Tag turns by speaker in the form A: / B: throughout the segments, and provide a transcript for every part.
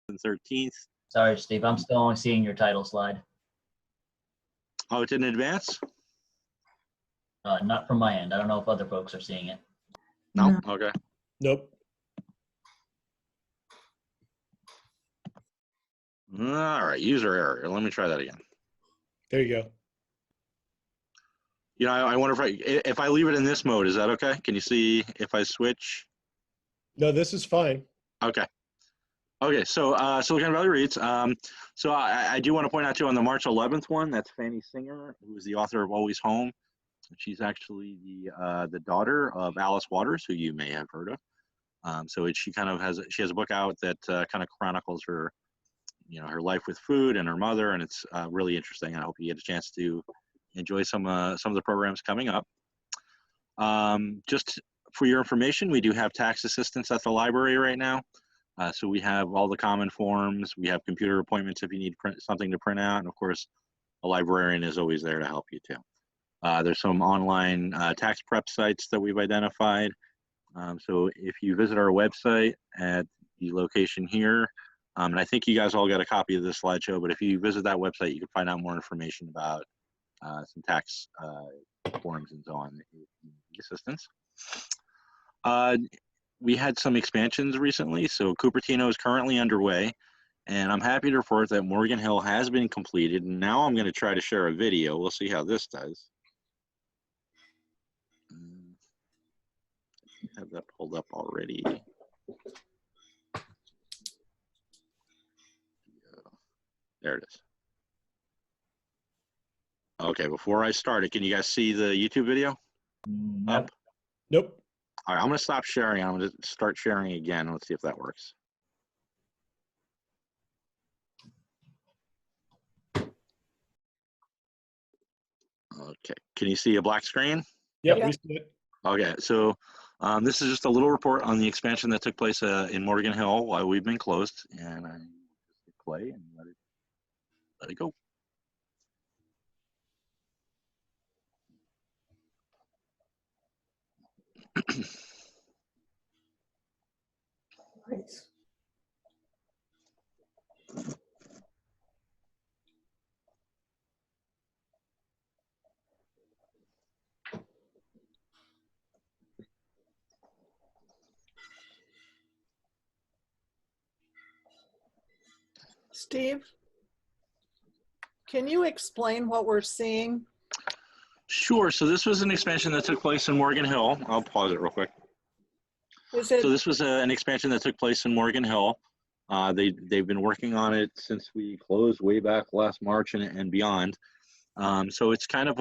A: and 13th.
B: Sorry, Steve, I'm still only seeing your title slide.
A: Oh, it didn't advance?
B: Not from my end. I don't know if other folks are seeing it.
A: No? Okay.
C: Nope.
A: All right, user error. Let me try that again.
C: There you go.
A: You know, I wonder if I leave it in this mode, is that okay? Can you see if I switch?
C: No, this is fine.
A: Okay. Okay, so Silicon Valley Reads. So I do want to point out too on the March 11th one, that's Fanny Singer, who is the author of Always Home. She's actually the daughter of Alice Waters, who you may have heard of. So she has a book out that kind of chronicles her, you know, her life with food and her mother, and it's really interesting. I hope you get a chance to enjoy some of the programs coming up. Just for your information, we do have tax assistance at the library right now. So we have all the common forms. We have computer appointments if you need something to print out, and of course, a librarian is always there to help you too. There's some online tax prep sites that we've identified. So if you visit our website at the location here, and I think you guys all got a copy of this slideshow, but if you visit that website, you can find out more information about some tax forms and so on, assistance. We had some expansions recently, so Cupertino is currently underway, and I'm happy to report that Morgan Hill has been completed. And now I'm going to try to share a video. We'll see how this does. I have that pulled up already. There it is. Okay, before I start it, can you guys see the YouTube video?
B: Nope.
C: Nope.
A: All right, I'm going to stop sharing. I'm going to start sharing again. Let's see if that works. Okay, can you see a black screen?
C: Yep,
D: Yeah.
C: we see it.
A: Okay, so this is just a little report on the expansion that took place in Morgan Hill while we've been closed, and I just play and let it go.
D: Nice. Steve, can you explain what we're seeing?
A: Sure, so this was an expansion that took place in Morgan Hill. I'll pause it real quick.
D: Is it
A: So this was an expansion that took place in Morgan Hill. They've been working on it since we closed way back last March and beyond. So it's kind of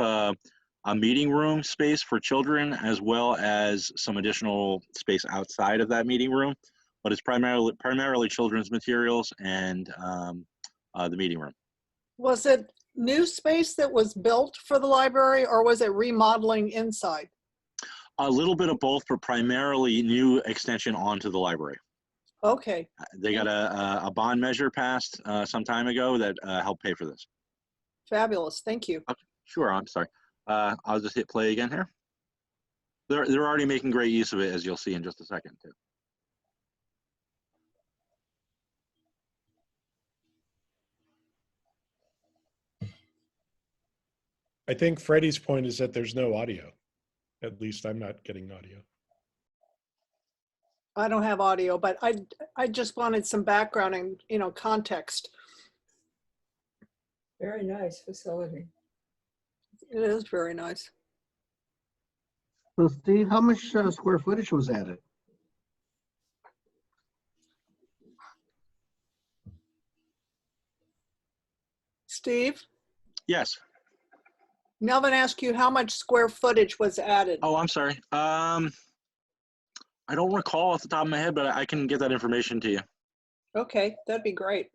A: a meeting room space for children, as well as some additional space outside of that meeting room, but it's primarily children's materials and the meeting room.
D: was it new space that was built for the library, or was it remodeling inside?
A: A little bit of both, but primarily new extension onto the library.
D: Okay.
A: They got a bond measure passed some time ago that helped pay for this.
D: Fabulous. Thank you.
A: Okay, sure, I'm sorry. I'll just hit play again here. They're already making great use of it, as you'll see in just a second too.
C: I think Freddie's point is that there's no audio. At least I'm not getting audio.
D: I don't have audio, but I just wanted some background and, you know, context.
E: Very nice facility.
D: It is very nice.
F: So Steve, how much square footage was added?
D: Steve,
A: Yes.
D: Melvin asked you how much square footage was added.
A: Oh, I'm sorry. I don't recall off the top of my head, but I can get that information to you.
D: Okay, that'd be great.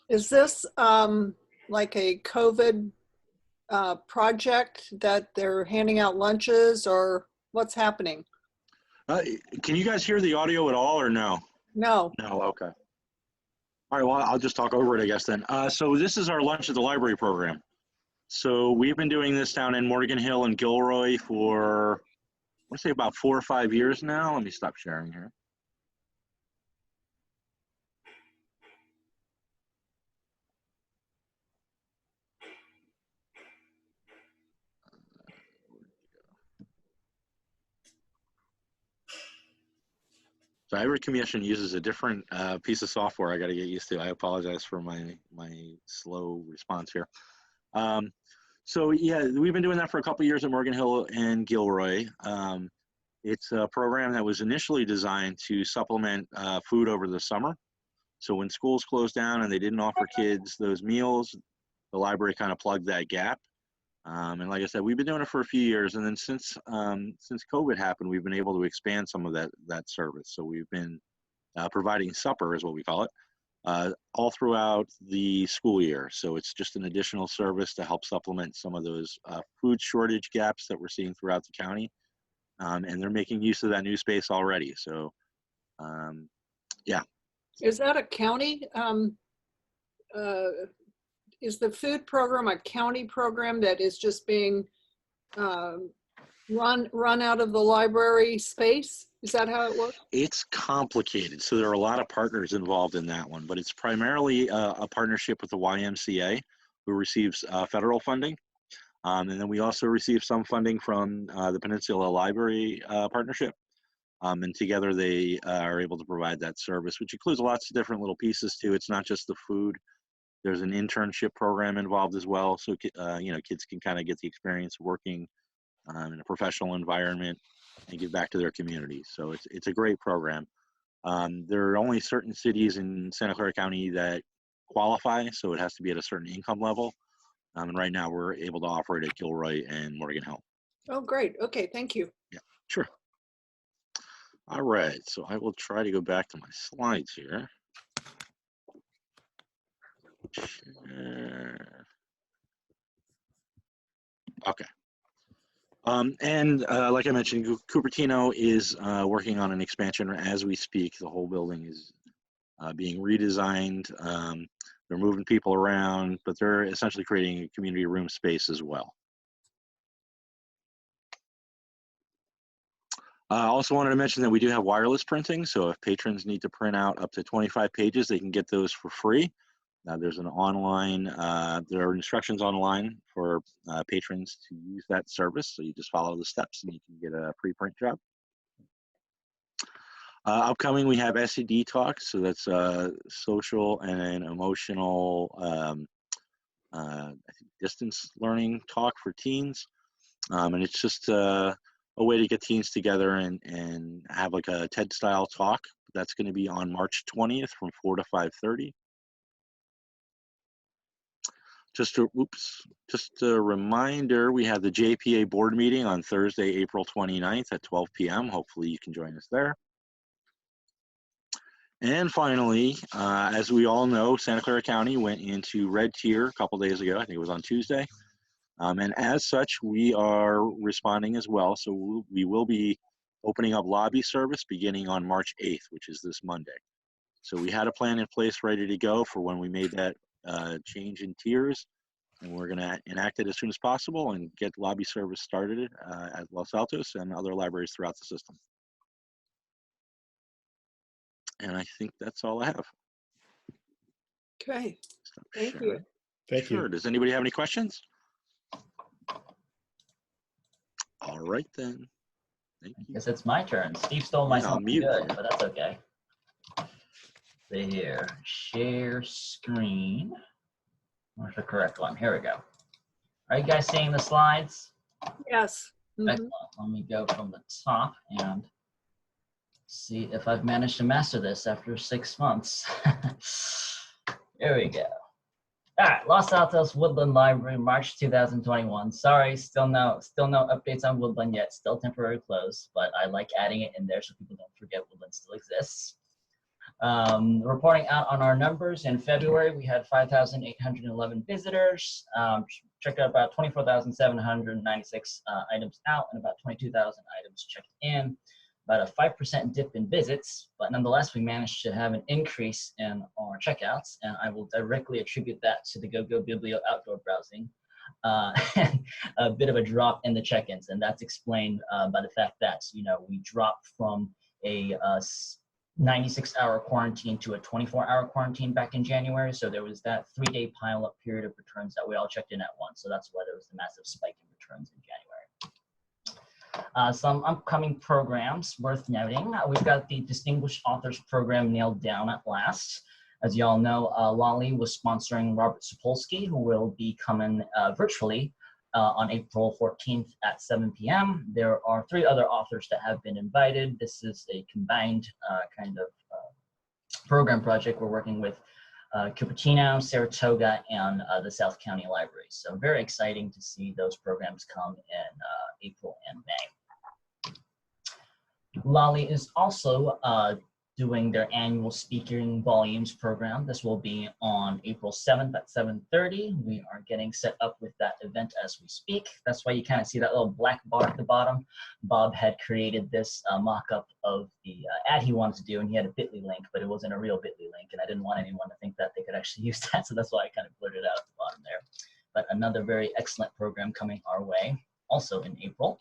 D: Is this like a COVID project that they're handing out lunches, or what's happening?
A: Uh, can you guys hear the audio at all or no?
D: No.
A: No, okay. All right, well, I'll just talk over it, I guess, then. So this is our Lunch at the Library program. So we've been doing this down in Morgan Hill and Gilroy for, I want to say about 4 or 5 years now. Let me stop sharing here. So every commission uses a different piece of software I got to get used to. I apologize for my slow response here. So yeah, we've been doing that for a couple of years at Morgan Hill and Gilroy. It's a program that was initially designed to supplement food over the summer. So when schools closed down and they didn't offer kids those meals, the library kind of plugged that gap. And like I said, we've been doing it for a few years, and then since COVID happened, we've been able to expand some of that service. So we've been providing supper, is what we call it, all throughout the school year. So it's just an additional service to help supplement some of those food shortage gaps that we're seeing throughout the county. And they're making use of that new space already. So, yeah.
D: Is that a county? Is the food program a county program that is just being run out of the library space? Is that how it works?
A: It's complicated. So there are a lot of partners involved in that one, but it's primarily a partnership with the YMCA, who receives federal funding. And then we also receive some funding from the Peninsula Library Partnership. And together they are able to provide that service, which includes lots of different little pieces too. It's not just the food. There's an internship program involved as well. So, kids can kind of get the experience working in a professional environment and give back to their community. So it's a great program. There are only certain cities in Santa Clara County that qualify, so it has to be at a certain income level. And right now we're able to offer it at Gilroy and Morgan Hill.
D: Oh, great. Okay, thank you.
A: Yeah, sure. All right, so I will try to go back to my slides here. Okay. And like I mentioned, Cupertino is working on an expansion as we speak. The whole building is being redesigned. They're moving people around, but they're essentially creating a community room space as well. I also wanted to mention that we do have wireless printing. So if patrons need to print out up to 25 pages, they can get those for free. There's an online, there are instructions online for patrons to use that service. So you just follow the steps and you can get a preprint job. Upcoming, we have SED Talk. So that's social and emotional I think distance learning talk for teens. And it's just a way to get teens together and have like a TED style talk. That's going to be on March 20th from 4 to 5:30. Just a reminder, we have the JPA board meeting on Thursday, April 29th at 12 p.m. Hopefully you can join us there. And finally, as we all know, Santa Clara County went into red tier a couple days ago. I think it was on Tuesday. And as such, we are responding as well. So we will be opening up lobby service beginning on March 8th, which is this Monday. So we had a plan in place ready to go for when we made that change in tiers, and we're going to enact it as soon as possible and get lobby service started at Los Altos and other libraries throughout the system. And I think that's all I have.
D: Okay,
A: Stop
D: thank
A: sharing.
D: you.
C: Thank
A: Sure.
C: you.
A: Does anybody have any questions? All right then. Thank you.
B: Guess it's my turn. Steve stole my
A: Yeah, I'll
B: something
A: mute
B: good,
A: you.
B: but that's okay. See here, share screen. Where's the correct one? Here we go. Are you guys seeing the slides?
D: Yes. Mhm.
B: Excellent. Let me go from the top and see if I've managed to master this after 6 months. Here we go. All right, Los Altos Woodland Library, March 2021. Sorry, still no updates on Woodland yet. Still temporary close, but I like adding it in there so people don't forget Woodland still exists. Reporting out on our numbers in February, we had 5,811 visitors. Checked out about 24,796 items out and about 22,000 items checked in. about a 5% dip in visits, but nonetheless, we managed to have an increase in our checkouts, and I will directly attribute that to the GoGo Biblio outdoor browsing, and a bit of a drop in the check-ins, and that's explained by the fact that, you know, we dropped from a 96-hour quarantine to a 24-hour quarantine back in January, so there was that 3-day pile-up period of returns that we all checked in at once, so that's why there was the massive spike in returns in January. Some upcoming programs worth noting. We've got the Distinguished Authors Program nailed down at last. As you all know, Lolly was sponsoring Robert Sapolsky, who will be coming virtually on April 14th at 7 p.m. There are 3 other authors that have been invited. This is a combined kind of program project. We're working with Cupertino, Saratoga, and the South County Libraries. So very exciting to see those programs come in April and May. Lolly is also doing their annual speaking volumes program. This will be on April 7th at 7:30. We are getting set up with that event as we speak. That's why you kind of see that little black bar at the bottom. Bob had created this mock-up of the ad he wanted to do, and he had a bit.ly link, but it wasn't a real bit.ly link, and I didn't want anyone to think that they could actually use that, so that's why I kind of blurted it out at the bottom there. But another very excellent program coming our way, also in April.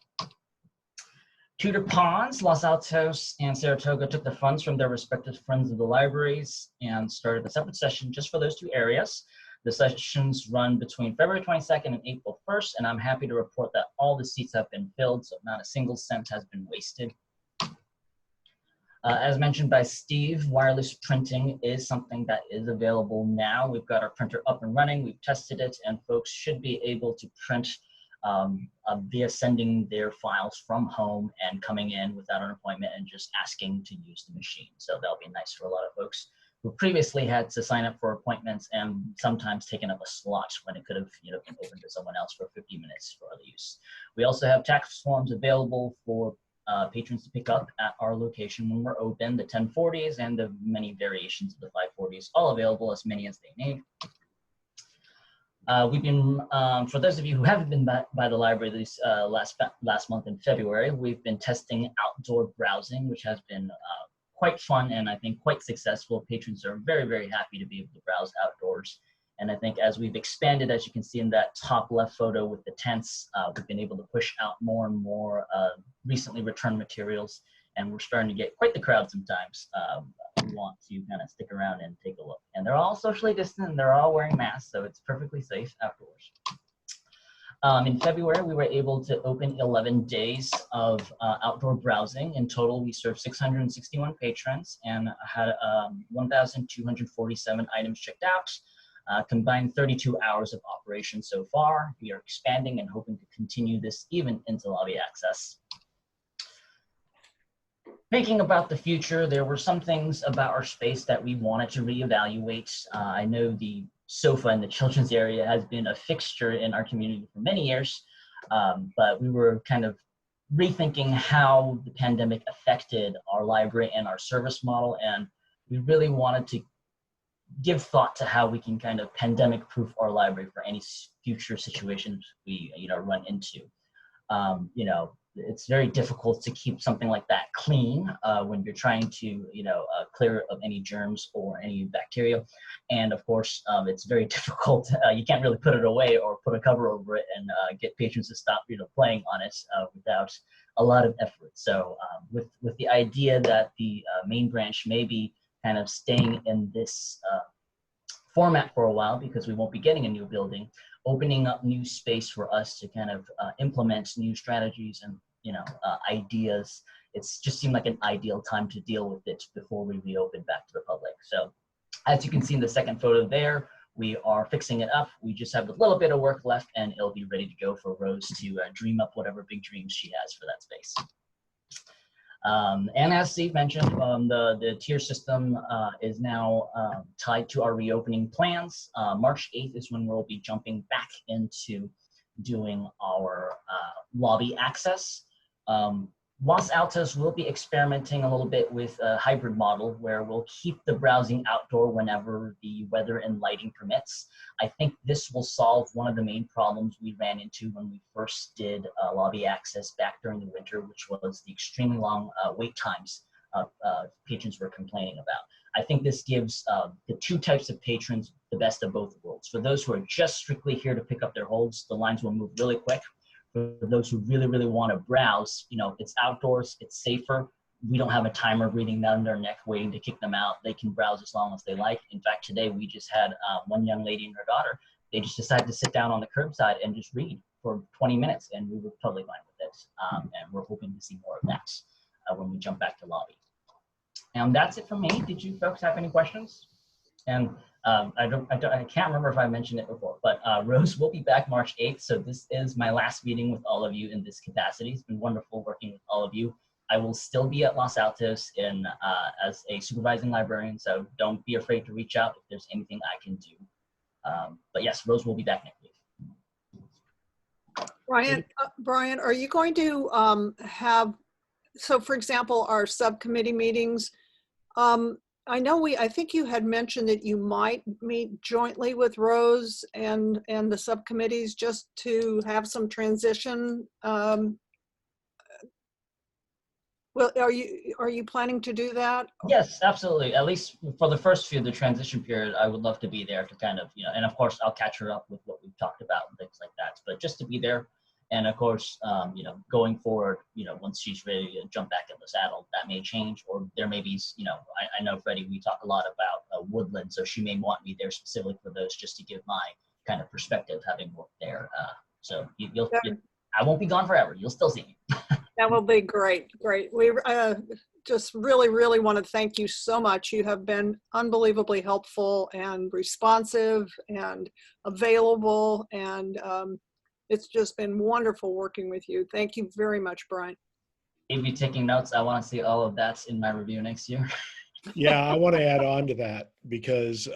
B: Tudor Ponds, Los Altos, and Saratoga took the funds from their respective Friends of the Libraries and started a separate session just for those 2 areas. The sessions run between February 22nd and April 1st, and I'm happy to report that all the seats have been filled, so not a single cent has been wasted. As mentioned by Steve, wireless printing is something that is available now. We've got our printer up and running, we've tested it, and folks should be able to print via sending their files from home and coming in without an appointment and just asking to use the machine. So that'll be nice for a lot of folks who previously had to sign up for appointments and sometimes taken up a slot when it could have, you know, been open to someone else for 50 minutes for other use. We also have tax forms available for patrons to pick up at our location when we're open, the 1040s and the many variations of the 540s, all available, as many as they need. We've been, for those of you who haven't been by the library this last month in February, we've been testing outdoor browsing, which has been quite fun and I think quite successful. Patrons are very, very happy to be able to browse outdoors. And I think as we've expanded, as you can see in that top left photo with the tents, we've been able to push out more and more recently returned materials, and we're starting to get quite the crowd sometimes. Who want to kind of stick around and take a look. And they're all socially distant and they're all wearing masks, so it's perfectly safe outdoors. In February, we were able to open 11 days of outdoor browsing. In total, we served 661 patrons and had 1,247 items checked out, combined 32 hours of operation so far. We are expanding and hoping to continue this even into lobby access. Thinking about the future, there were some things about our space that we wanted to reevaluate. I know the sofa in the children's area has been a fixture in our community for many years, but we were kind of rethinking how the pandemic affected our library and our service model, and we really wanted to give thought to how we can kind of pandemic-proof our library for any future situations we run into. It's very difficult to keep something like that clean when you're trying to, clear of any germs or any bacteria. And of course, it's very difficult. You can't really put it away or put a cover over it and get patrons to stop, playing on it without a lot of effort. So with the idea that the main branch may be kind of staying in this format for a while because we won't be getting a new building, opening up new space for us to kind of implement new strategies and ideas. It's just seemed like an ideal time to deal with it before we reopen back to the public. So as you can see in the second photo there, we are fixing it up. We just have a little bit of work left and it'll be ready to go for Rose to dream up whatever big dreams she has for that space. And as Steve mentioned, the tier system is now tied to our reopening plans. March 8th is when we'll be jumping back into doing our lobby access. Los Altos will be experimenting a little bit with a hybrid model where we'll keep the browsing outdoor whenever the weather and lighting permits. I think this will solve one of the main problems we ran into when we first did lobby access back during the winter, which was the extremely long wait times patrons were complaining about. I think this gives the two types of patrons the best of both worlds. For those who are just strictly here to pick up their holds, the lines will move really quick. For those who really, really want to browse, you know, it's outdoors, it's safer. We don't have a timer breathing down their neck waiting to kick them out. They can browse as long as they like. In fact, today we just had one young lady and her daughter. They just decided to sit down on the curbside and just read for 20 minutes, and we were totally fine with it. And we're hoping to see more of that when we jump back to lobby. And that's it for me. Did you folks have any questions? And I can't remember if I mentioned it before, but Rose will be back March 8th. So this is my last meeting with all of you in this capacity. It's been wonderful working with all of you. I will still be at Los Altos as a supervising librarian. So don't be afraid to reach out if there's anything I can do. But yes, Rose will be back next week.
D: Brian, are you going to have, so for example, our subcommittee meetings, I think you had mentioned that you might meet jointly with Rose and the subcommittees just to have some transition. Well, are you planning to do that?
B: Yes, absolutely. At least for the first few, the transition period, I would love to be there to kind of, you know, and of course I'll catch her up with what we've talked about and things like that. But just to be there. And of course, you know, going forward, you know, once she's ready to jump back in the saddle, that may change, or there may be, you know, I know Freddie, we talk a lot about Woodland, so she may want me there specifically for those, just to give my kind of perspective, having worked there. So I won't be gone forever. You'll still see me.
D: That will be great. Great. We just really, really want to thank you so much. You have been unbelievably helpful and responsive and available, and it's just been wonderful working with you. Thank you very much, Brian.
B: If you're taking notes, I want to see all of that in my review next year.
C: Yeah, I want to add on to that because,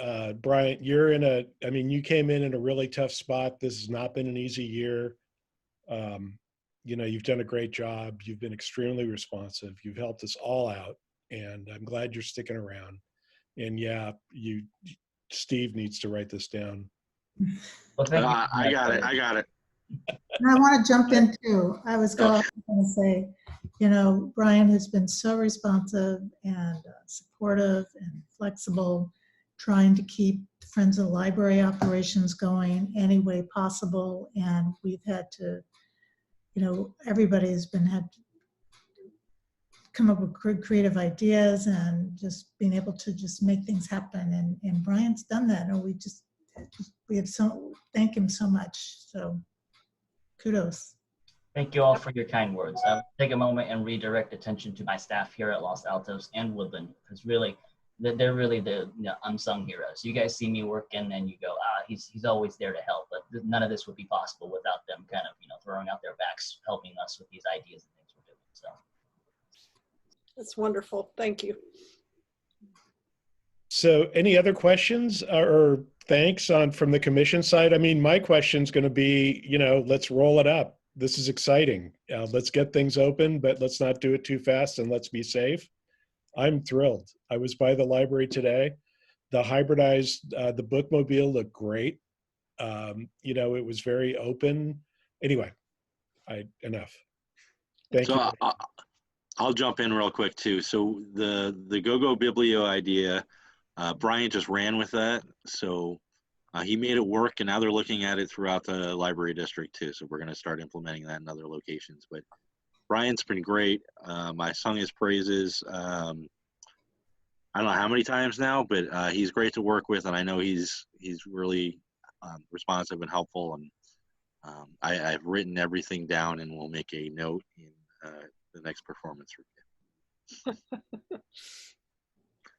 C: Brian, you came in a really tough spot. This has not been an easy year. You know, you've done a great job. You've been extremely responsive. You've helped us all out, and I'm glad you're sticking around. And yeah, Steve needs to write this down.
B: Well, thank you.
A: I got it.
E: I want to jump in too. I was going to say, you know, Brian has been so responsive and supportive and flexible, trying to keep Friends of the Library operations going any way possible. And we've had to, you know, everybody has had to come up with creative ideas and just being able to just make things happen. And Brian's done that. And thank him so much. So kudos.
B: Thank you all for your kind words. I'll take a moment and redirect attention to my staff here at Los Altos and Woodland, because really, they're really the unsung heroes. You guys see me working and you go, he's always there to help, but none of this would be possible without them kind of, you know, throwing out their backs, helping us with these ideas and things we're doing. So
D: that's wonderful. Thank you.
C: So any other questions or thanks from the commission side? I mean, my question's going to be, you know, let's roll it up. This is exciting. Let's get things open, but let's not do it too fast, and let's be safe. I'm thrilled. I was by the library today. The hybridized, the bookmobile looked great. You know, it was very open. Anyway, enough. Thank you.
A: I'll jump in real quick too. So the Go-Go Biblio idea, Brian just ran with that. So he made it work, and now they're looking at it throughout the library district too. So we're going to start implementing that in other locations. But Brian's been great. I sung his praises. I don't know how many times now, but he's great to work with, and I know he's really responsive and helpful. And I've written everything down, and we'll make a note in the next performance review.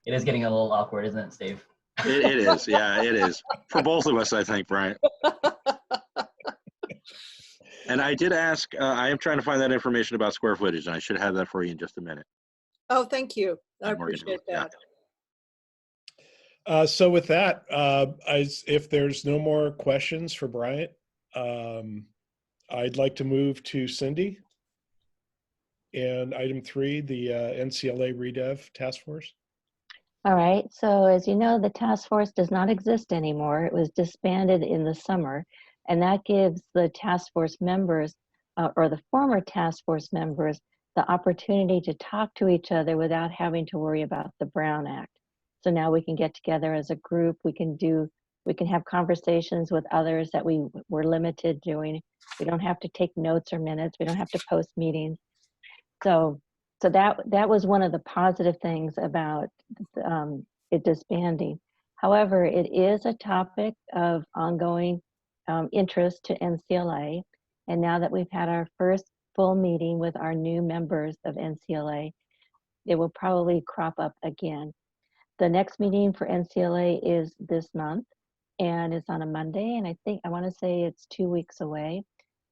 B: it is getting a little awkward, isn't it, Steve?
A: It is, yeah, it is. For both of us, I think, Brian. And I did ask, I am trying to find that information about square footage, and I should have that for you in just a minute.
D: Oh, thank you. I appreciate that.
C: So with that, if there's no more questions for Bryant, I'd like to move to Cindy. And item 3, the NCLA Redev Task Force.
G: All right, so as you know, the task force does not exist anymore. It was disbanded in the summer, and that gives the task force members or the former task force members the opportunity to talk to each other without having to worry about the Brown Act. So now we can get together as a group. We can have conversations with others that we were limited doing. We don't have to take notes or minutes. We don't have to post meetings. So that was one of the positive things about it disbanding. However, it is a topic of ongoing interest to NCLA. And now that we've had our first full meeting with our new members of NCLA, it will probably crop up again. The next meeting for NCLA is this month, and it's on a Monday, and I want to say it's 2 weeks away.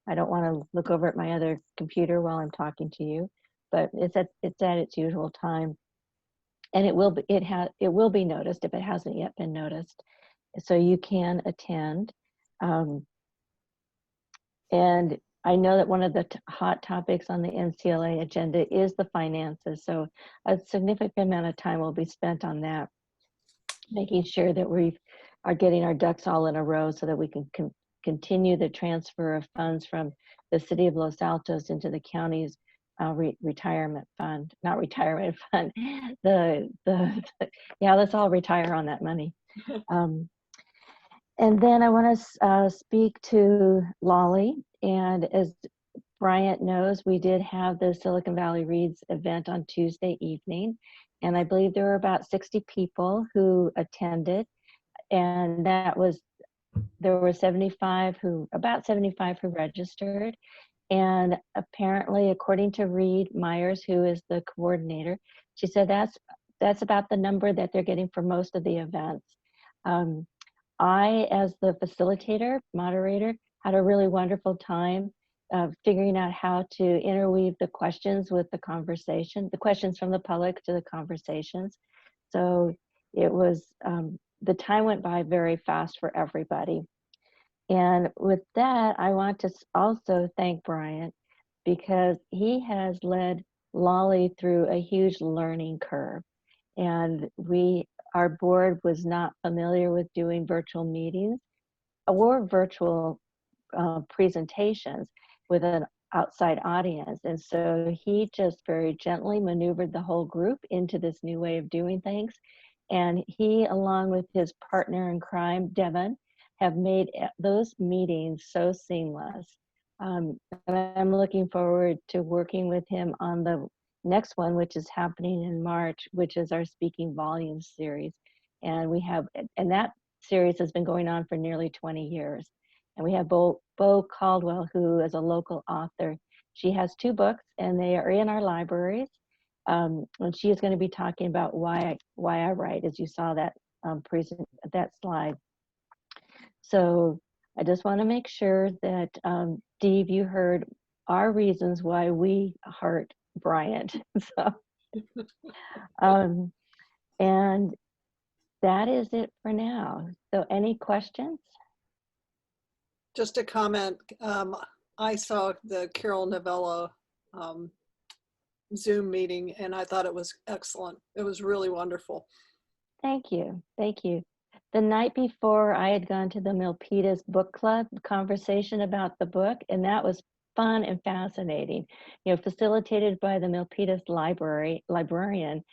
G: I don't want to look over at my other computer while I'm talking to you, but it's at its usual time, and it will be noticed if it hasn't yet been noticed, so you can attend. And I know that one of the hot topics on the NCLA agenda is the finances, so a significant amount of time will be spent on that, making sure that we are getting our ducks all in a row so that we can continue the transfer of funds from the city of Los Altos into the county's retirement fund, not retirement fund. Yeah, let's all retire on that money. And then I want to speak to Lolly. And as Bryant knows, we did have the Silicon Valley Reads event on Tuesday evening. And I believe there were about 60 people who attended. And there were about 75 who registered. And apparently, according to Reed Myers, who is the coordinator, she said that's about the number that they're getting for most of the events. I, as the facilitator, moderator, had a really wonderful time figuring out how to interweave the questions with the conversation, the questions from the public to the conversations. So it was, the time went by very fast for everybody. And with that, I want to also thank Bryant because he has led Lolly through a huge learning curve. And our board was not familiar with doing virtual meetings or virtual presentations with an outside audience. And so he just very gently maneuvered the whole group into this new way of doing things. And he, along with his partner in crime, Devin, have made those meetings so seamless. And I'm looking forward to working with him on the next one, which is happening in March, which is our Speaking Volumes series. And that series has been going on for nearly 20 years. And we have Bo Caldwell, who is a local author. She has 2 books, and they are in our libraries. And she is going to be talking about why I write, as you saw that that slide. So I just want to make sure that, Steve, you heard our reasons why we heart Bryant. So, and that is it for now. So any questions?
D: Just a comment. I saw the Carol Novella Zoom meeting, and I thought it was excellent. It was really wonderful.
G: Thank you. Thank you. The night before, I had gone to the Milpitas Book Club conversation about the book, and that was fun and fascinating. You know, facilitated by the Milpitas librarian,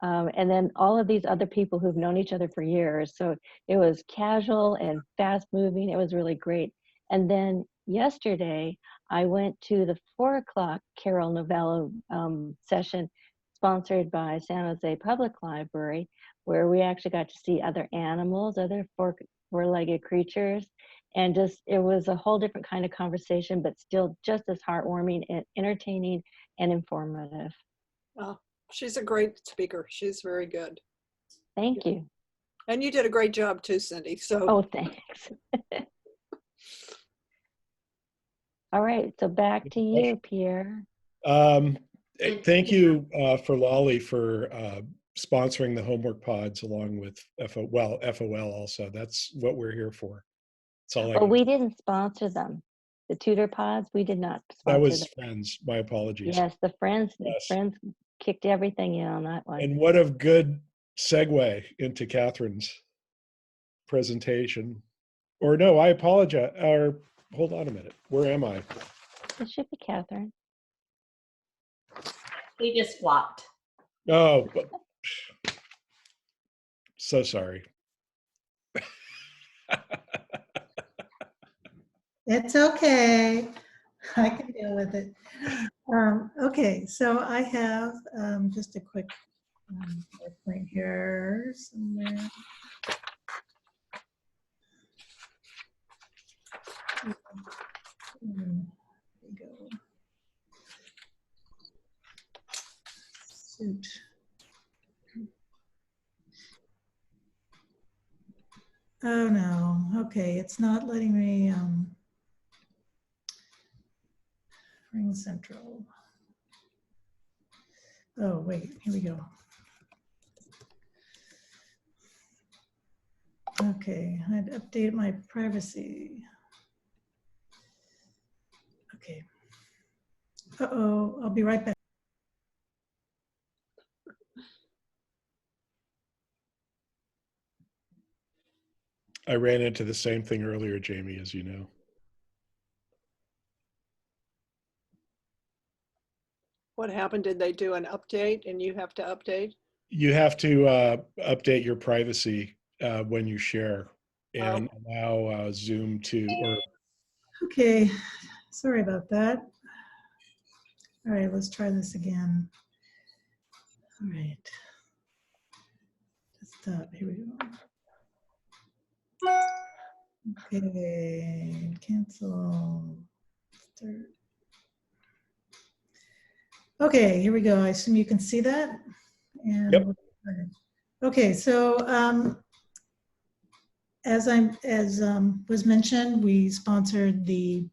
G: and then all of these other people who've known each other for years. So it was casual and fast moving. It was really great. And then yesterday, I went to the 4 o'clock Carol Novello session sponsored by San Jose Public Library, where we actually got to see other animals, other four-legged creatures. And just, it was a whole different kind of conversation, but still just as heartwarming and entertaining and informative.
D: Oh, she's a great speaker. She's very good.
G: Thank you.
D: And you did a great job too, Cindy. So.
G: Oh, thanks. All right, so back to you, Pierre.
C: Thank you for Lolly for sponsoring the homework pods along with FOL also. That's what we're here for. That's all I
G: Well,
C: can
G: we didn't sponsor them. The tutor pods, we did not
C: That
G: sponsor
C: was
G: them.
C: Friends. My apologies.
G: Yes, the Friends
C: Yes.
G: kicked everything in on that one.
C: And what a good segue into Catherine's presentation. Or no, I apologize. Or hold on a minute. Where am I?
G: It should be Catherine.
H: We just flopped.
C: Oh, so sorry.
E: It's okay. I can deal with it. Okay, so I have just a quick point here somewhere. There we go. Shoot. Oh no, okay, it's not letting me Ring Central. Oh wait, here we go. Okay, I'd update my privacy. Okay. Uh-oh, I'll be right back.
C: I ran into the same thing earlier, Jamie, as you know.
D: What happened? Did they do an update and you have to update?
C: You have to update your privacy when you share and allow Zoom to, or
E: Okay, sorry about that. All right, let's try this again. All right. Stop, here we go. Okay, cancel. Start. Okay, here we go. I assume you can see that? And
C: Yep.
E: okay, so as was mentioned, we sponsored the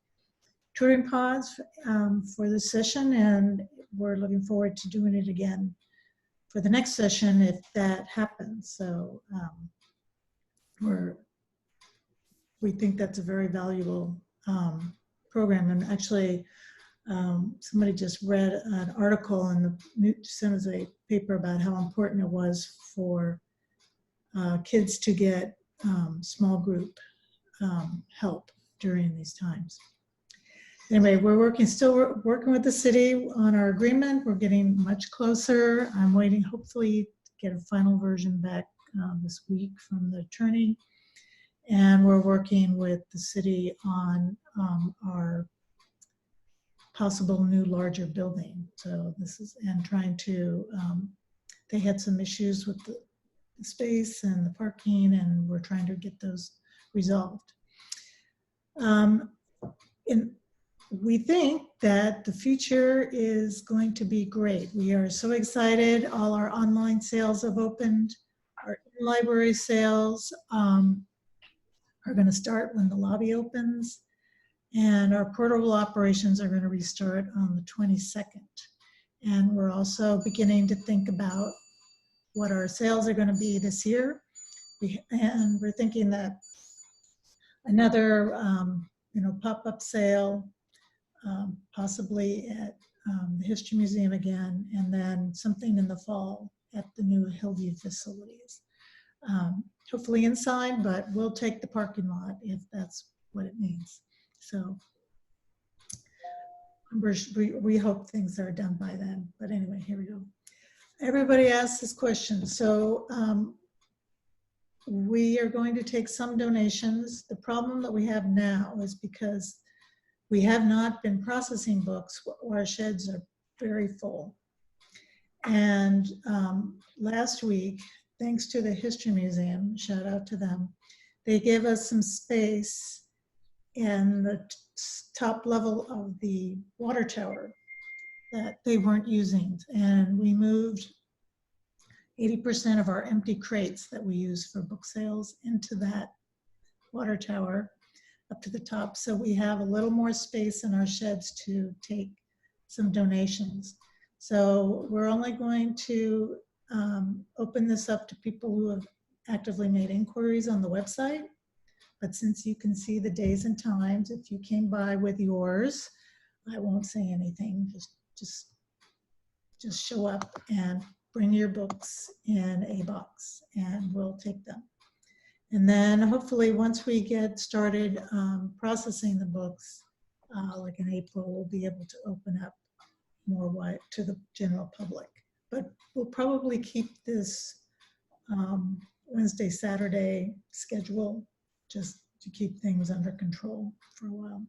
E: tutoring pods for this session, and we're looking forward to doing it again for the next session if that happens. So we think that's a very valuable program. And actually, somebody just read an article in the New San Jose paper about how important it was for kids to get small group help during these times. Anyway, we're still working with the city on our agreement. We're getting much closer. I'm waiting, hopefully, to get a final version back this week from the attorney. And we're working with the city on our possible new larger building. So this is, and trying to, they had some issues with the space and the parking, and we're trying to get those resolved. We think that the future is going to be great. We are so excited. All our online sales have opened. Our library sales are going to start when the lobby opens. And our portable operations are going to restart on the 22nd. And we're also beginning to think about what our sales are going to be this year. And we're thinking that another pop-up sale, possibly at the History Museum again, and then something in the fall at the new Hillview facilities. Hopefully inside, but we'll take the parking lot if that's what it means. So we hope things are done by then. But anyway, here we go. Everybody asks this question. So we are going to take some donations. The problem that we have now is because we have not been processing books, our sheds are very full. And last week, thanks to the History Museum, shout out to them, they gave us some space in the top level of the water tower that they weren't using. And we moved 80% of our empty crates that we use for book sales into that water tower up to the top. So we have a little more space in our sheds to take some donations. So we're only going to open this up to people who have actively made inquiries on the website. But since you can see the days and times, if you came by with yours, I won't say anything. Just show up and bring your books in a box and we'll take them. And then hopefully once we get started processing the books, like in April, we'll be able to open up more wide to the general public. But we'll probably keep this Wednesday, Saturday schedule just to keep things under control for a while.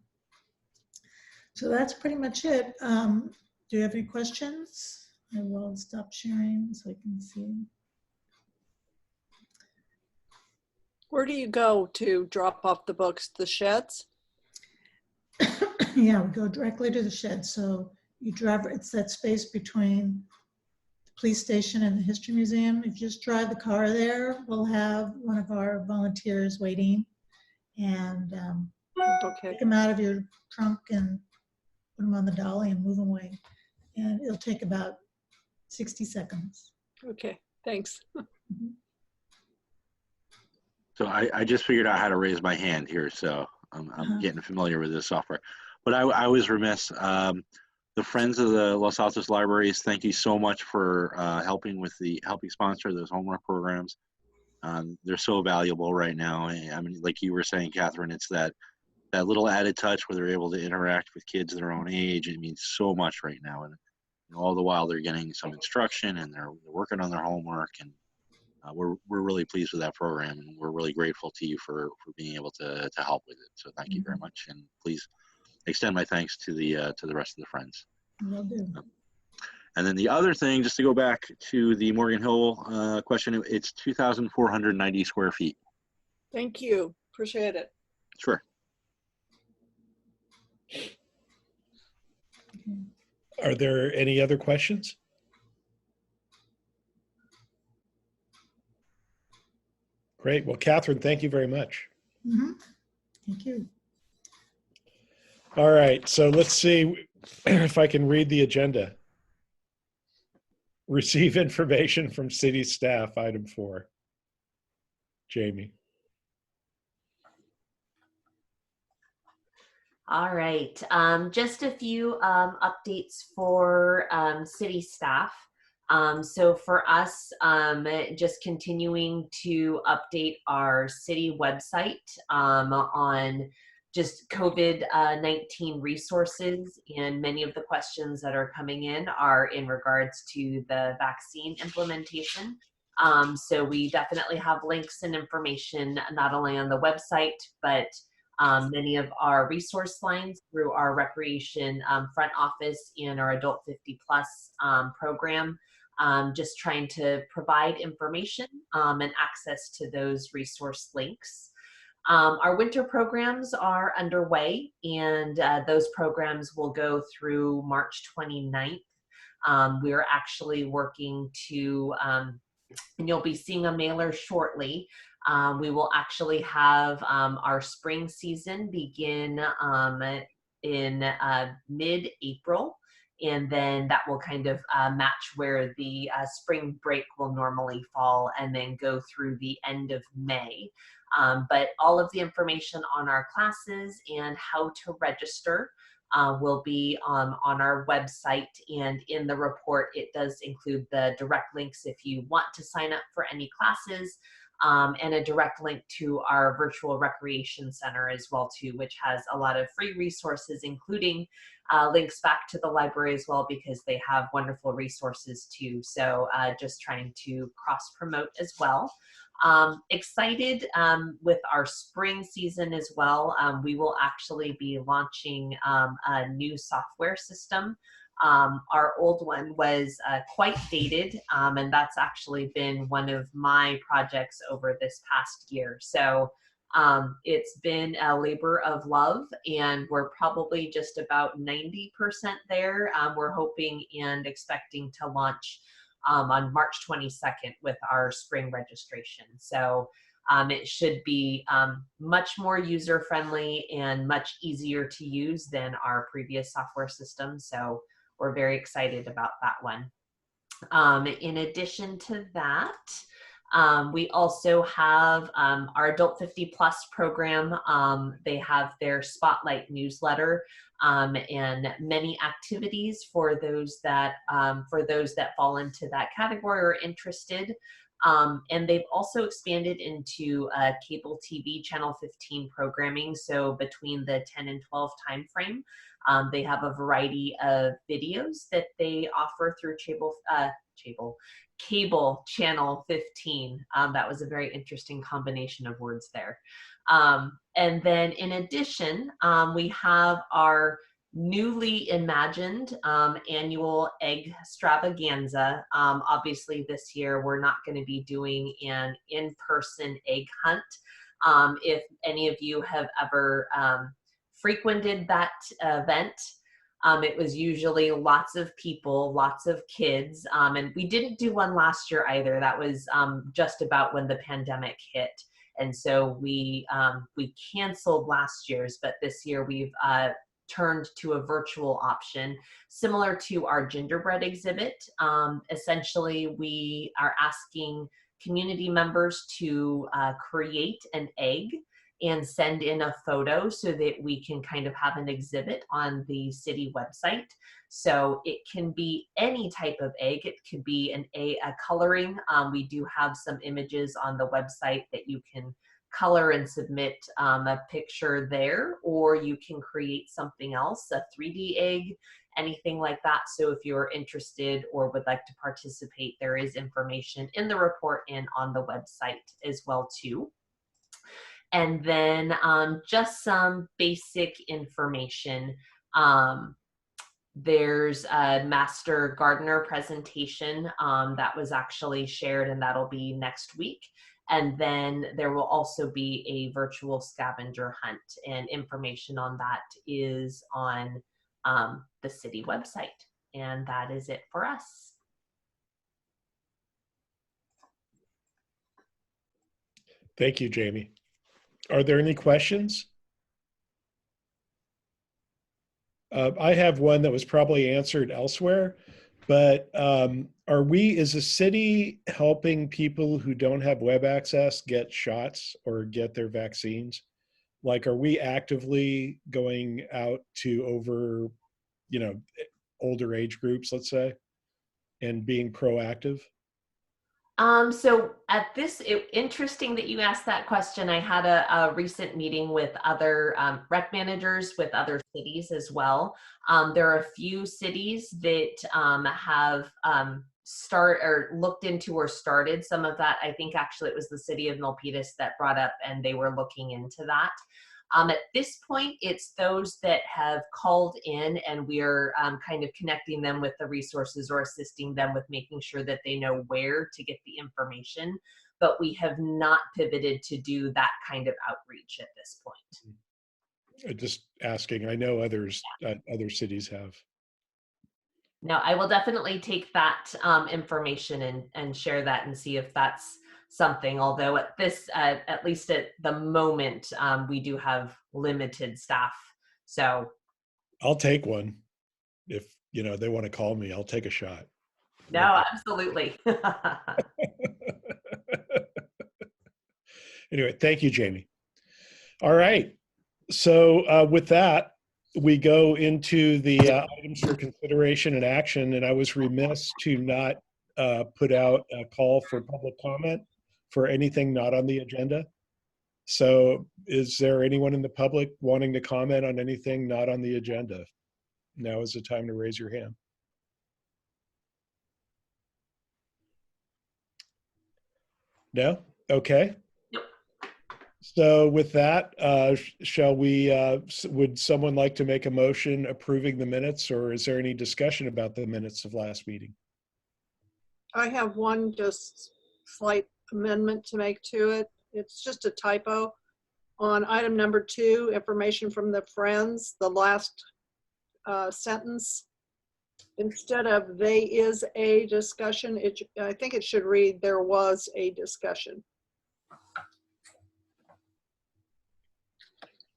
E: So that's pretty much it. Do you have any questions? I will stop sharing so I can see.
D: Where do you go to drop off the books? The sheds?
E: Yeah, we go directly to the shed. So you drive, it's that space between the police station and the History Museum. If you just drive the car there, we'll have one of our volunteers waiting and
D: Okay.
E: take them out of your trunk and put them on the dolly and move them away. And it'll take about 60 seconds.
D: Okay, thanks.
A: So I just figured out how to raise my hand here, so I'm getting familiar with this software. But I was remiss. The Friends of the Los Altos Libraries, thank you so much for helping sponsor those homework programs. They're so valuable right now. I mean, like you were saying, Catherine, it's that little added touch where they're able to interact with kids their own age. It means so much right now, and all the while they're getting some instruction and they're working on their homework, and we're really pleased with that program, and we're really grateful to you for being able to help with it. So thank you very much, and please extend my thanks to the rest of the Friends.
E: Will do.
A: And then the other thing, just to go back to the Morgan Hill question, it's 2,490 square feet.
D: Thank you. Appreciate it.
A: Sure.
C: Are there any other questions? Great. Well, Catherine, thank you very much.
E: Thank you.
C: All right. So let's see if I can read the agenda. Receive information from city staff, item 4. Jamie.
H: All right, just a few updates for city staff. So for us, just continuing to update our city website on just COVID-19 resources, and many of the questions that are coming in are in regards to the vaccine implementation. So we definitely have links and information not only on the website, but many of our resource lines through our recreation front office and our adult 50 plus program, just trying to provide information and access to those resource links. Our winter programs are underway, and those programs will go through March 29th. We are actually working to, and you'll be seeing a mailer shortly. We will actually have our spring season begin in mid-April, and then that will kind of match where the spring break will normally fall, and then go through the end of May. But all of the information on our classes and how to register will be on our website, and in the report it does include the direct links if you want to sign up for any classes, and a direct link to our virtual recreation center as well too, which has a lot of free resources, including links back to the library as well, because they have wonderful resources too. So just trying to cross promote as well. Excited with our spring season as well. We will actually be launching a new software system. Our old one was quite dated, and that's actually been one of my projects over this past year. So it's been a labor of love, and we're probably just about 90% there. We're hoping and expecting to launch on March 22nd with our spring registration. So it should be much more user-friendly and much easier to use than our previous software system. So we're very excited about that one. In addition to that, We also have our Adult 50 Plus program. They have their Spotlight newsletter and many activities for those that fall into that category or interested. And they've also expanded into cable TV channel 15 programming. So between the 10 and 12 timeframe, they have a variety of videos that they offer through cable channel 15. That was a very interesting combination of words there. And then in addition, we have our newly imagined annual Egg Extravaganza. Obviously this year we're not going to be doing an in-person egg hunt. If any of you have ever frequented that event, it was usually lots of people, lots of kids, and we didn't do one last year either. That was just about when the pandemic hit. And so we canceled last year's, but this year we've turned to a virtual option similar to our gingerbread exhibit. Essentially, we are asking community members to create an egg and send in a photo so that we can kind of have an exhibit on the city website. So it can be any type of egg. It could be a coloring. We do have some images on the website that you can color and submit a picture there, or you can create something else, a 3D egg, anything like that. So if you're interested or would like to participate, there is information in the report and on the website as well too. And then just some basic information. There's a Master Gardener presentation that was actually shared, and that'll be next week. And then there will also be a virtual scavenger hunt, and information on that is on the city website. And that is it for us.
C: Thank you, Jamie. Are there any questions? I have one that was probably answered elsewhere, but is the city helping people who don't have web access get shots or get their vaccines? Like, are we actively going out to older age groups, let's say, and being proactive?
H: So at this, interesting that you asked that question. I had a recent meeting with other rec managers with other cities as well. There are a few cities that have looked into or started some of that. I think actually it was the city of Milpitas that brought up, and they were looking into that. At this point, it's those that have called in, and we're kind of connecting them with the resources or assisting them with making sure that they know where to get the information. But we have not pivoted to do that kind of outreach at this point.
C: Just asking. I know other cities have.
H: No, I will definitely take that information and share that and see if that's something, although at least at the moment, we do have limited staff. So
C: I'll take one. If they want to call me, I'll take a shot.
H: No, absolutely.
C: Anyway, thank you, Jamie. All right. So with that, we go into the items for consideration and action. And I was remiss to not put out a call for public comment for anything not on the agenda. So is there anyone in the public wanting to comment on anything not on the agenda? Now is the time to raise your hand. No? Okay.
H: Nope.
C: So with that, would someone like to make a motion approving the minutes, or is there any discussion about the minutes of last meeting?
D: I have one just slight amendment to make to it. It's just a typo. On item number 2, information from the Friends, the last sentence, instead of "they is a discussion," I think it should read "there was a discussion."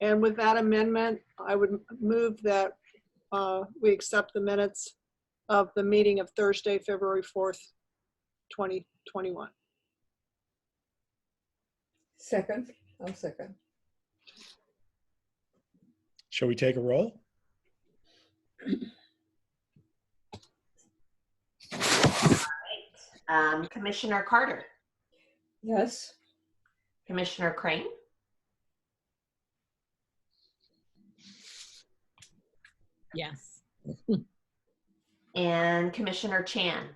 D: And with that amendment, I would move that we accept the minutes of the meeting of Thursday, February 4th, 2021.
I: Second, I'll second.
C: Shall we take a roll?
H: Commissioner Carter,
I: Yes.
H: Commissioner Crane,
J: Yes.
H: and Commissioner Chan.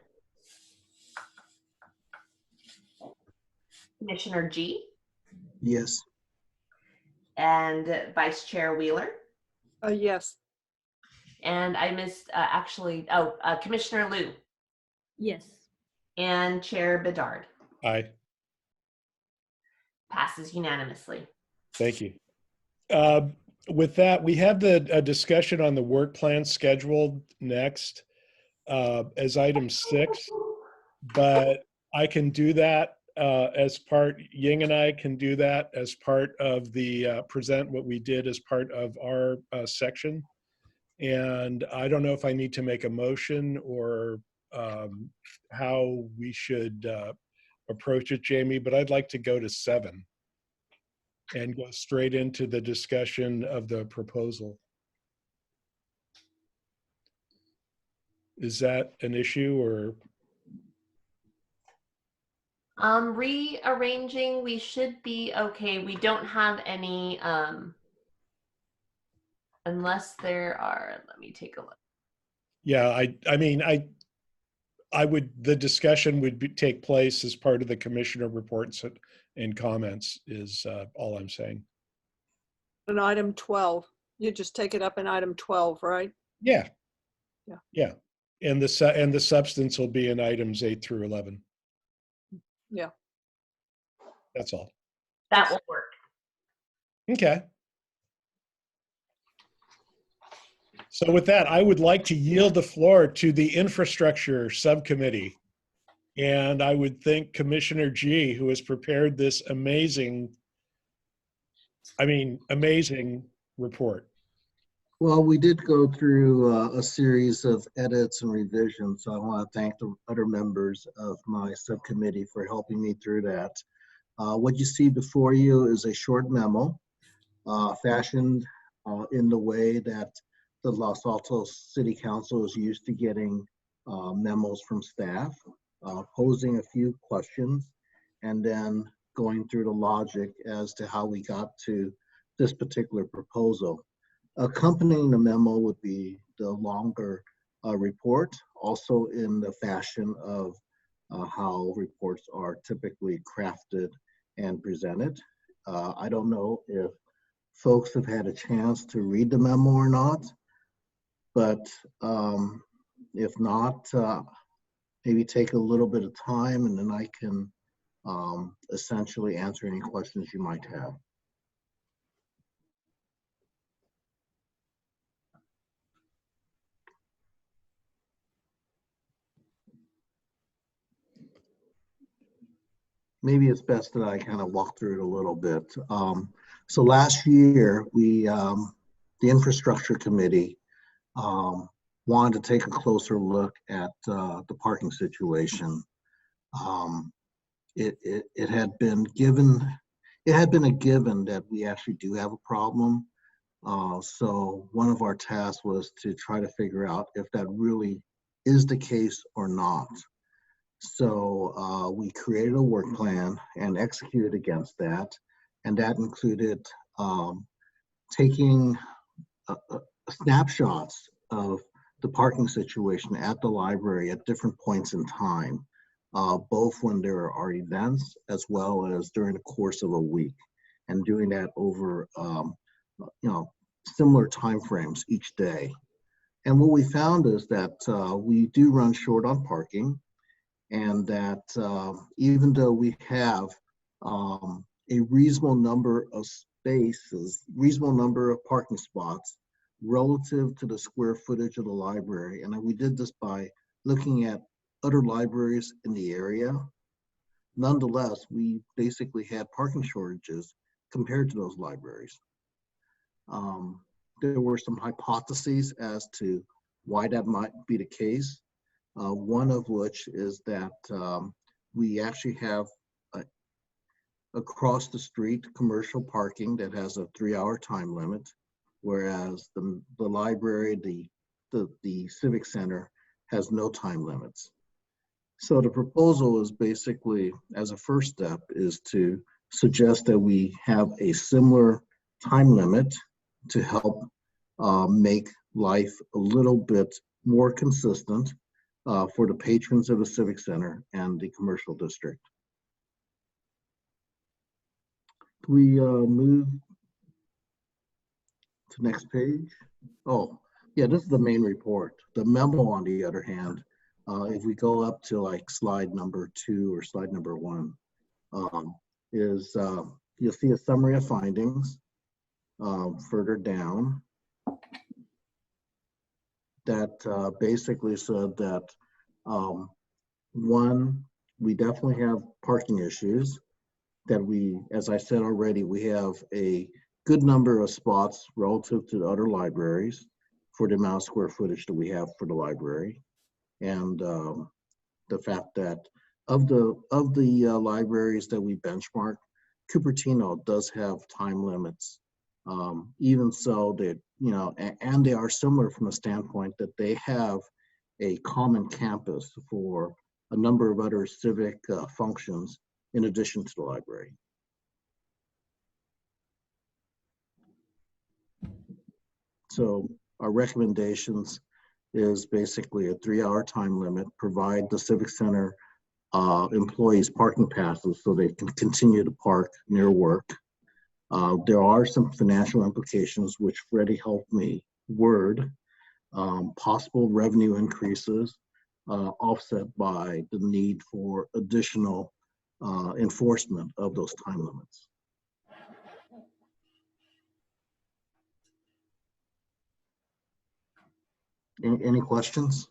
H: Commissioner G
F: Yes.
H: and Vice Chair Wheeler.
D: Yes.
H: And I missed Commissioner Liu
J: Yes.
H: and Chair Bedard.
C: Aye.
H: Passes unanimously.
C: Thank you. With that, we have the discussion on the work plan scheduled next as item 6, but I can do that as part, Ying and I can do that as part of the present what we did as part of our section. And I don't know if I need to make a motion or how we should approach it, Jamie, but I'd like to go to 7 and go straight into the discussion of the proposal. Is that an issue or?
H: Rearranging, we should be okay. We don't have any, unless there are, let me take a look.
C: Yeah, I mean, I would, the discussion would take place as part of the commissioner reports and comments is all I'm saying.
D: And item 12, you just take it up in item 12, right?
C: Yeah.
D: Yeah.
C: Yeah. And the substance will be in items 8 through 11.
D: Yeah.
C: That's all.
H: That will work.
C: Okay. So with that, I would like to yield the floor to the infrastructure subcommittee. And I would thank Commissioner G, who has prepared this amazing report.
F: Well, we did go through a series of edits and revisions, so I want to thank the other members of my subcommittee for helping me through that. What you see before you is a short memo fashioned in the way that the Los Altos City Council is used to getting memos from staff, posing a few questions, and then going through the logic as to how we got to this particular proposal. Accompanying the memo would be the longer report, also in the fashion of how reports are typically crafted and presented. I don't know if folks have had a chance to read the memo or not, but if not, maybe take a little bit of time and then I can essentially answer any questions you might have. Maybe it's best that I kind of walk through it a little bit. So last year, we, the infrastructure committee, wanted to take a closer look at the parking situation. It had been a given that we actually do have a problem. So one of our tasks was to try to figure out if that really is the case or not. So we created a work plan and executed against that. And that included taking snapshots of the parking situation at the library at different points in time, both when there are events as well as during the course of a week, and doing that over similar timeframes each day. And what we found is that we do run short on parking, and that even though we have a reasonable number of spaces, reasonable number of parking spots relative to the square footage of the library, and we did this by looking at other libraries in the area, nonetheless, we basically had parking shortages compared to those libraries. There were some hypotheses as to why that might be the case. One of which is that we actually have across the street commercial parking that has a 3-hour time limit, whereas the library, the civic center has no time limits. So the proposal is basically, as a first step, is to suggest that we have a similar time limit to help make life a little bit more consistent for the patrons of the civic center and the commercial district. We move to next page. Oh, yeah, this is the main report. The memo, on the other hand, if we go up to like slide number 2 or slide number 1, is you'll see a summary of findings further down that basically said that 1, we definitely have parking issues. That we, as I said already, we have a good number of spots relative to the other libraries for the amount of square footage that we have for the library. And the fact that of the libraries that we benchmark, Cupertino does have time limits. Even so, that, you know, and they are similar from the standpoint that they have a common campus for a number of other civic functions in addition to the library. So our recommendations is basically a 3-hour time limit, provide the civic center employees parking passes so they can continue to park near work. There are some financial implications which Freddie helped me word, possible revenue increases offset by the need for additional enforcement of those time limits. Any questions?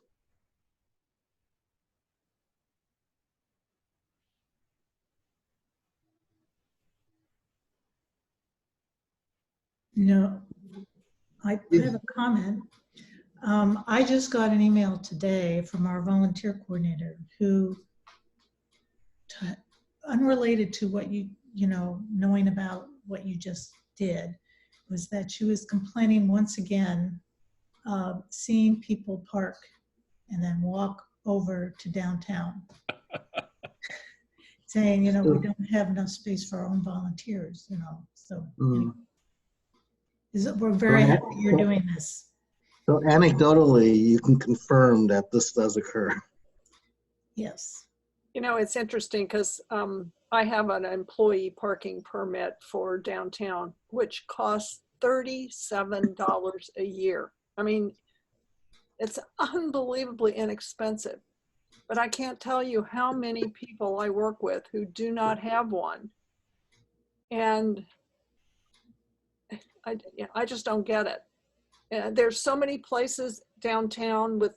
E: No, I have a comment. I just got an email today from our volunteer coordinator who, unrelated to what you know, knowing about what you just did, was that she was complaining once again of seeing people park and then walk over to downtown. Saying, you know, we don't have enough space for our own volunteers, you know, so anyway. We're very happy you're doing this.
F: So anecdotally, you can confirm that this does occur.
E: Yes.
D: You know, it's interesting because I have an employee parking permit for downtown, which costs $37 a year. I mean, it's unbelievably inexpensive, but I can't tell you how many people I work with who do not have one. And I just don't get it. There's so many places downtown with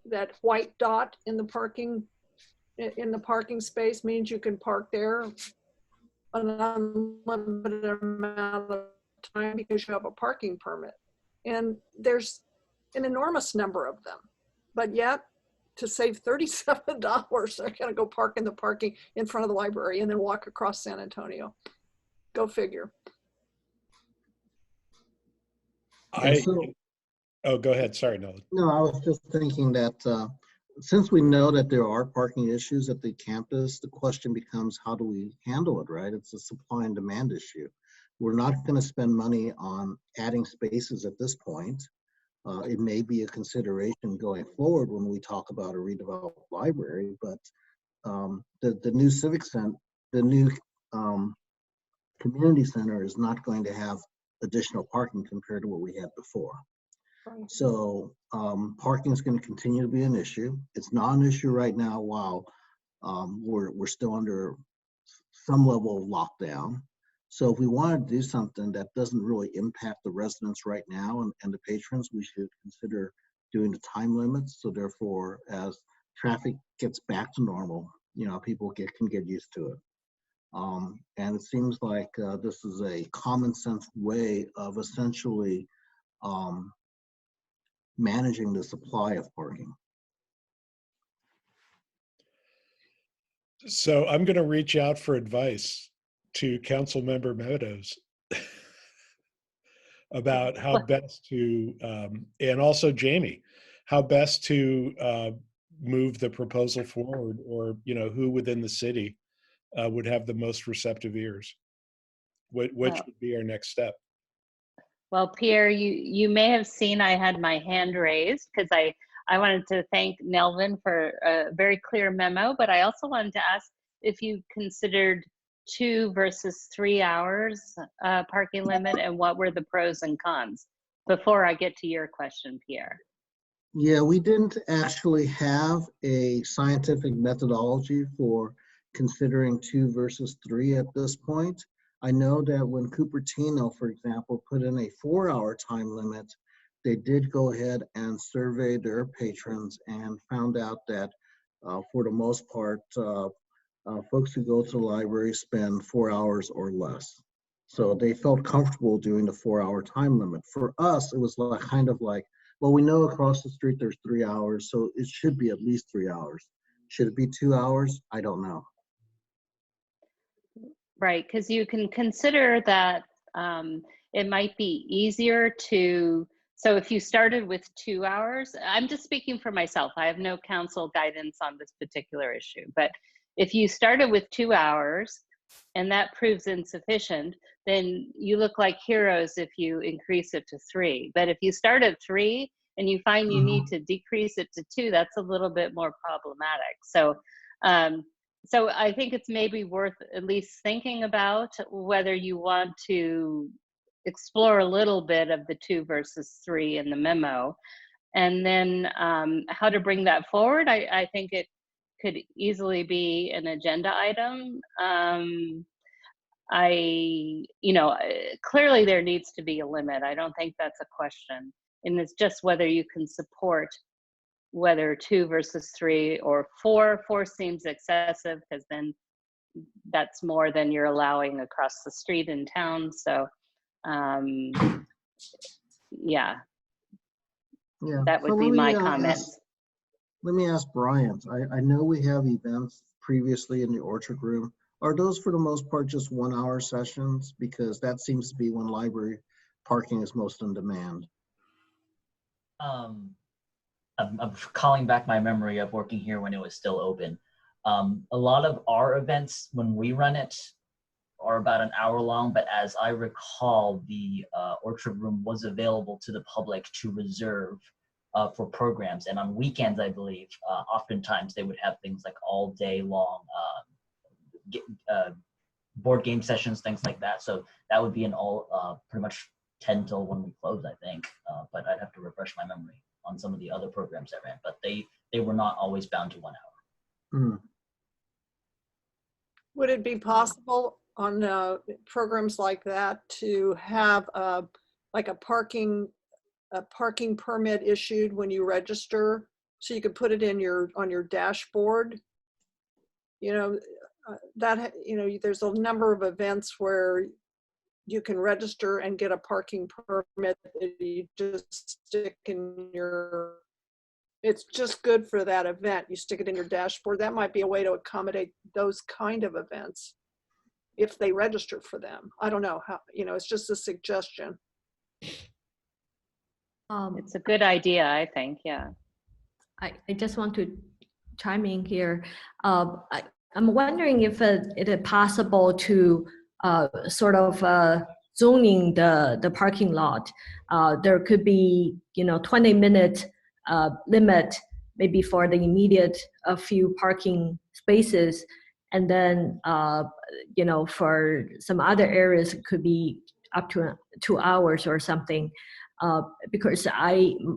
D: that white dot in the parking space means you can park there an unlimited amount of time because you have a parking permit. And there's an enormous number of them, but yet to save $37, they're gonna go park in the parking in front of the library and then walk across San Antonio. Go figure.
C: Oh, go ahead. Sorry, Nolan.
F: No, I was just thinking that since we know that there are parking issues at the campus, the question becomes how do we handle it, right? It's a supply and demand issue. We're not going to spend money on adding spaces at this point. It may be a consideration going forward when we talk about a redeveloped library, but the new civic center, the new community center is not going to have additional parking compared to what we had before. So parking is going to continue to be an issue. It's not an issue right now while we're still under some level of lockdown. So if we want to do something that doesn't really impact the residents right now and the patrons, we should consider doing the time limits. So therefore, as traffic gets back to normal, you know, people can get used to it. And it seems like this is a common sense way of essentially managing the supply of parking.
C: So I'm going to reach out for advice to Councilmember Meadows about how best to, and also Jamie, how best to move the proposal forward, or, you know, who within the city would have the most receptive ears. Which
K: Well,
C: would be our next step?
K: well, Pierre, you may have seen I had my hand raised because I wanted to thank Nelvin for a very clear memo, but I also wanted to ask if you considered 2 versus 3 hours parking limit, and what were the pros and cons before I get to your question, Pierre.
F: Yeah, we didn't actually have a scientific methodology for considering 2 versus 3 at this point. I know that when Cupertino, for example, put in a 4-hour time limit, they did go ahead and survey their patrons and found out that for the most part, folks who go to the library spend 4 hours or less. So they felt comfortable doing the 4-hour time limit. For us, it was like, kind of like, well, we know across the street there's 3 hours, so it should be at least 3 hours. Should it be 2 hours? I don't know.
K: Right, because you can consider that it might be easier to, so if you started with 2 hours, I'm just speaking for myself, I have no council guidance on this particular issue, but if you started with 2 hours and that proves insufficient, then you look like heroes if you increase it to 3. But if you start at 3 and you find you need to decrease it to 2, that's a little bit more problematic. So, so I think it's maybe worth at least thinking about whether you want to explore a little bit of the 2 versus 3 in the memo. And then how to bring that forward, I think it could easily be an agenda item. You know, clearly there needs to be a limit. I don't think that's a question. And it's just whether you can support whether 2 versus 3 or 4. 4 seems excessive because then that's more than you're allowing across the street in town. So yeah, that would be my comments.
F: Let me ask Brian. I know we have events previously in the Orchard Room. Are those for the most part just 1-hour sessions? Because that seems to be when library parking is most in demand.
B: I'm calling back my memory of working here when it was still open. A lot of our events, when we run it, are about an hour long, but as I recall, the Orchard Room was available to the public to reserve for programs. And on weekends, I believe, oftentimes they would have things like all day long board game sessions, things like that. So that would be an all pretty much 10 till when we close, I think. But I'd have to refresh my memory on some of the other programs that ran, but they were not always bound to 1 hour.
D: Would it be possible on programs like that to have like a parking permit issued when you register, so you could put it in on your dashboard? You know, there's a number of events where you can register and get a parking permit that you just stick in your, it's just good for that event. You stick it in your dashboard. That might be a way to accommodate those kind of events if they register for them. I don't know how, it's just a suggestion.
K: It's a good idea, I think, yeah.
L: I just want to chime in here. I'm wondering if it is possible to sort of zoning the parking lot. There could be, 20-minute limit maybe for the immediate few parking spaces. And then, for some other areas, it could be up to 2 hours or something. Because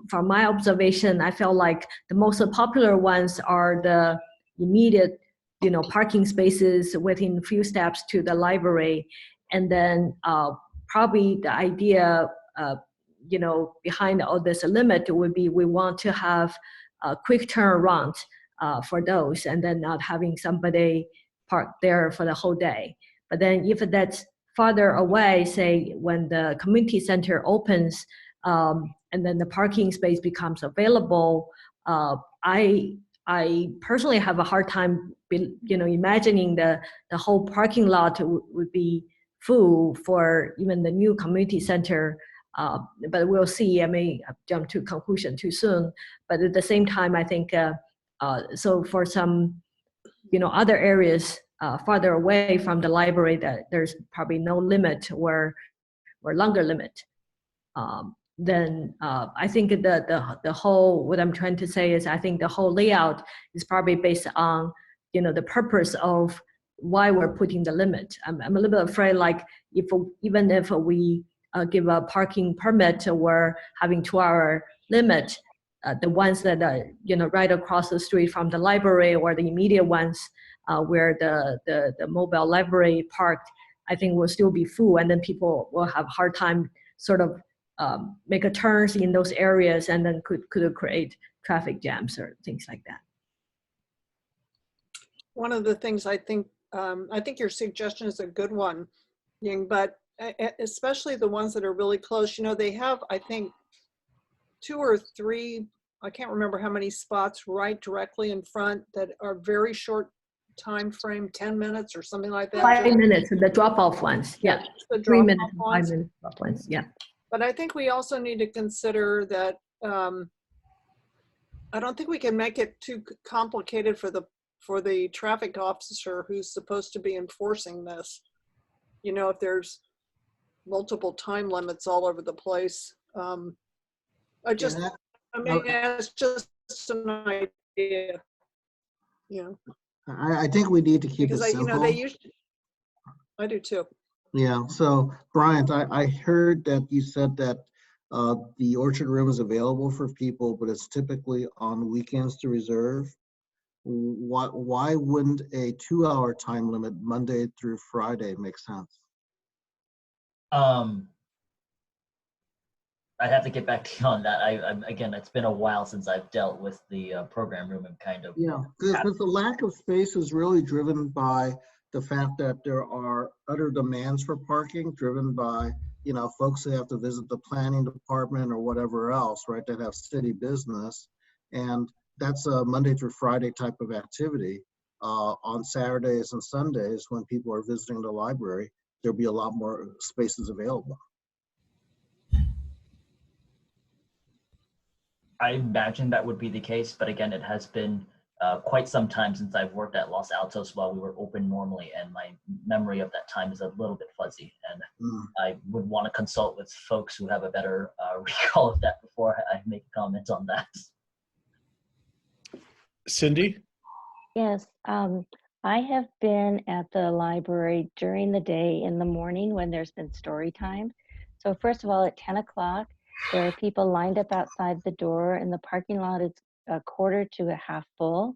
L: from my observation, I felt like the most popular ones are the immediate, parking spaces within a few steps to the library. And then probably the idea, behind all this limit would be we want to have a quick turnaround for those, and then not having somebody park there for the whole day. But then if that's farther away, say when the community center opens, and then the parking space becomes available, I I personally have a hard time, imagining the whole parking lot would be full for even the new community center. But we'll see. I may jump to conclusion too soon. But at the same time, I think so for some, other areas farther away from the library, that there's probably no limit or longer limit. Then I think the whole, what I'm trying to say is, I think the whole layout is probably based on, the purpose of why we're putting the limit. I'm a little bit afraid, like even if we give a parking permit or having 2-hour limit, the ones that are, right across the street from the library, or the immediate ones where the mobile library parked, I think will still be full, and then people will have a hard time sort of make a turns in those areas, and then could create traffic jams or things like that.
D: One of the things I think your suggestion is a good one, Ying, but especially the ones that are really close, they have, I think, 2 or 3, I can't remember how many spots right directly in front that are very short time frame, 10 minutes or something like that.
L: 5 minutes, the drop-off ones, yeah.
D: The
L: 3 minutes,
D: drop-off
L: 5 minutes drop ones, yeah.
D: But I think we also need to consider that I don't think we can make it too complicated for the traffic officer who's supposed to be enforcing this. If there's multiple time limits all over the place. It's just an idea.
F: I think we need to keep
D: because
F: it simple.
D: I do too.
F: Yeah, so Bryant, I heard that you said that the Orchard Room is available for people, but it's typically on weekends to reserve. Why wouldn't a 2-hour time limit Monday through Friday make sense?
B: I'd have to get back to you on that. Again, it's been a while since I've dealt with the program room and kind of.
F: Yeah, because the lack of space is really driven by the fact that there are other demands for parking, driven by, folks that have to visit the planning department or whatever else, right, that have city business. And that's a Monday through Friday type of activity. On Saturdays and Sundays, when people are visiting the library, there'll be a lot more spaces available.
B: I imagine that would be the case, but again, it has been quite some time since I've worked at Los Altos while we were open normally, and my memory of that time is a little bit fuzzy, and I would want to consult with folks who have a better recall of that before I make a comment on that.
C: Cindy?
G: Yes, I have been at the library during the day in the morning when there's been story time. So first of all, at 10 o'clock, there are people lined up outside the door, and the parking lot is a quarter to a half full.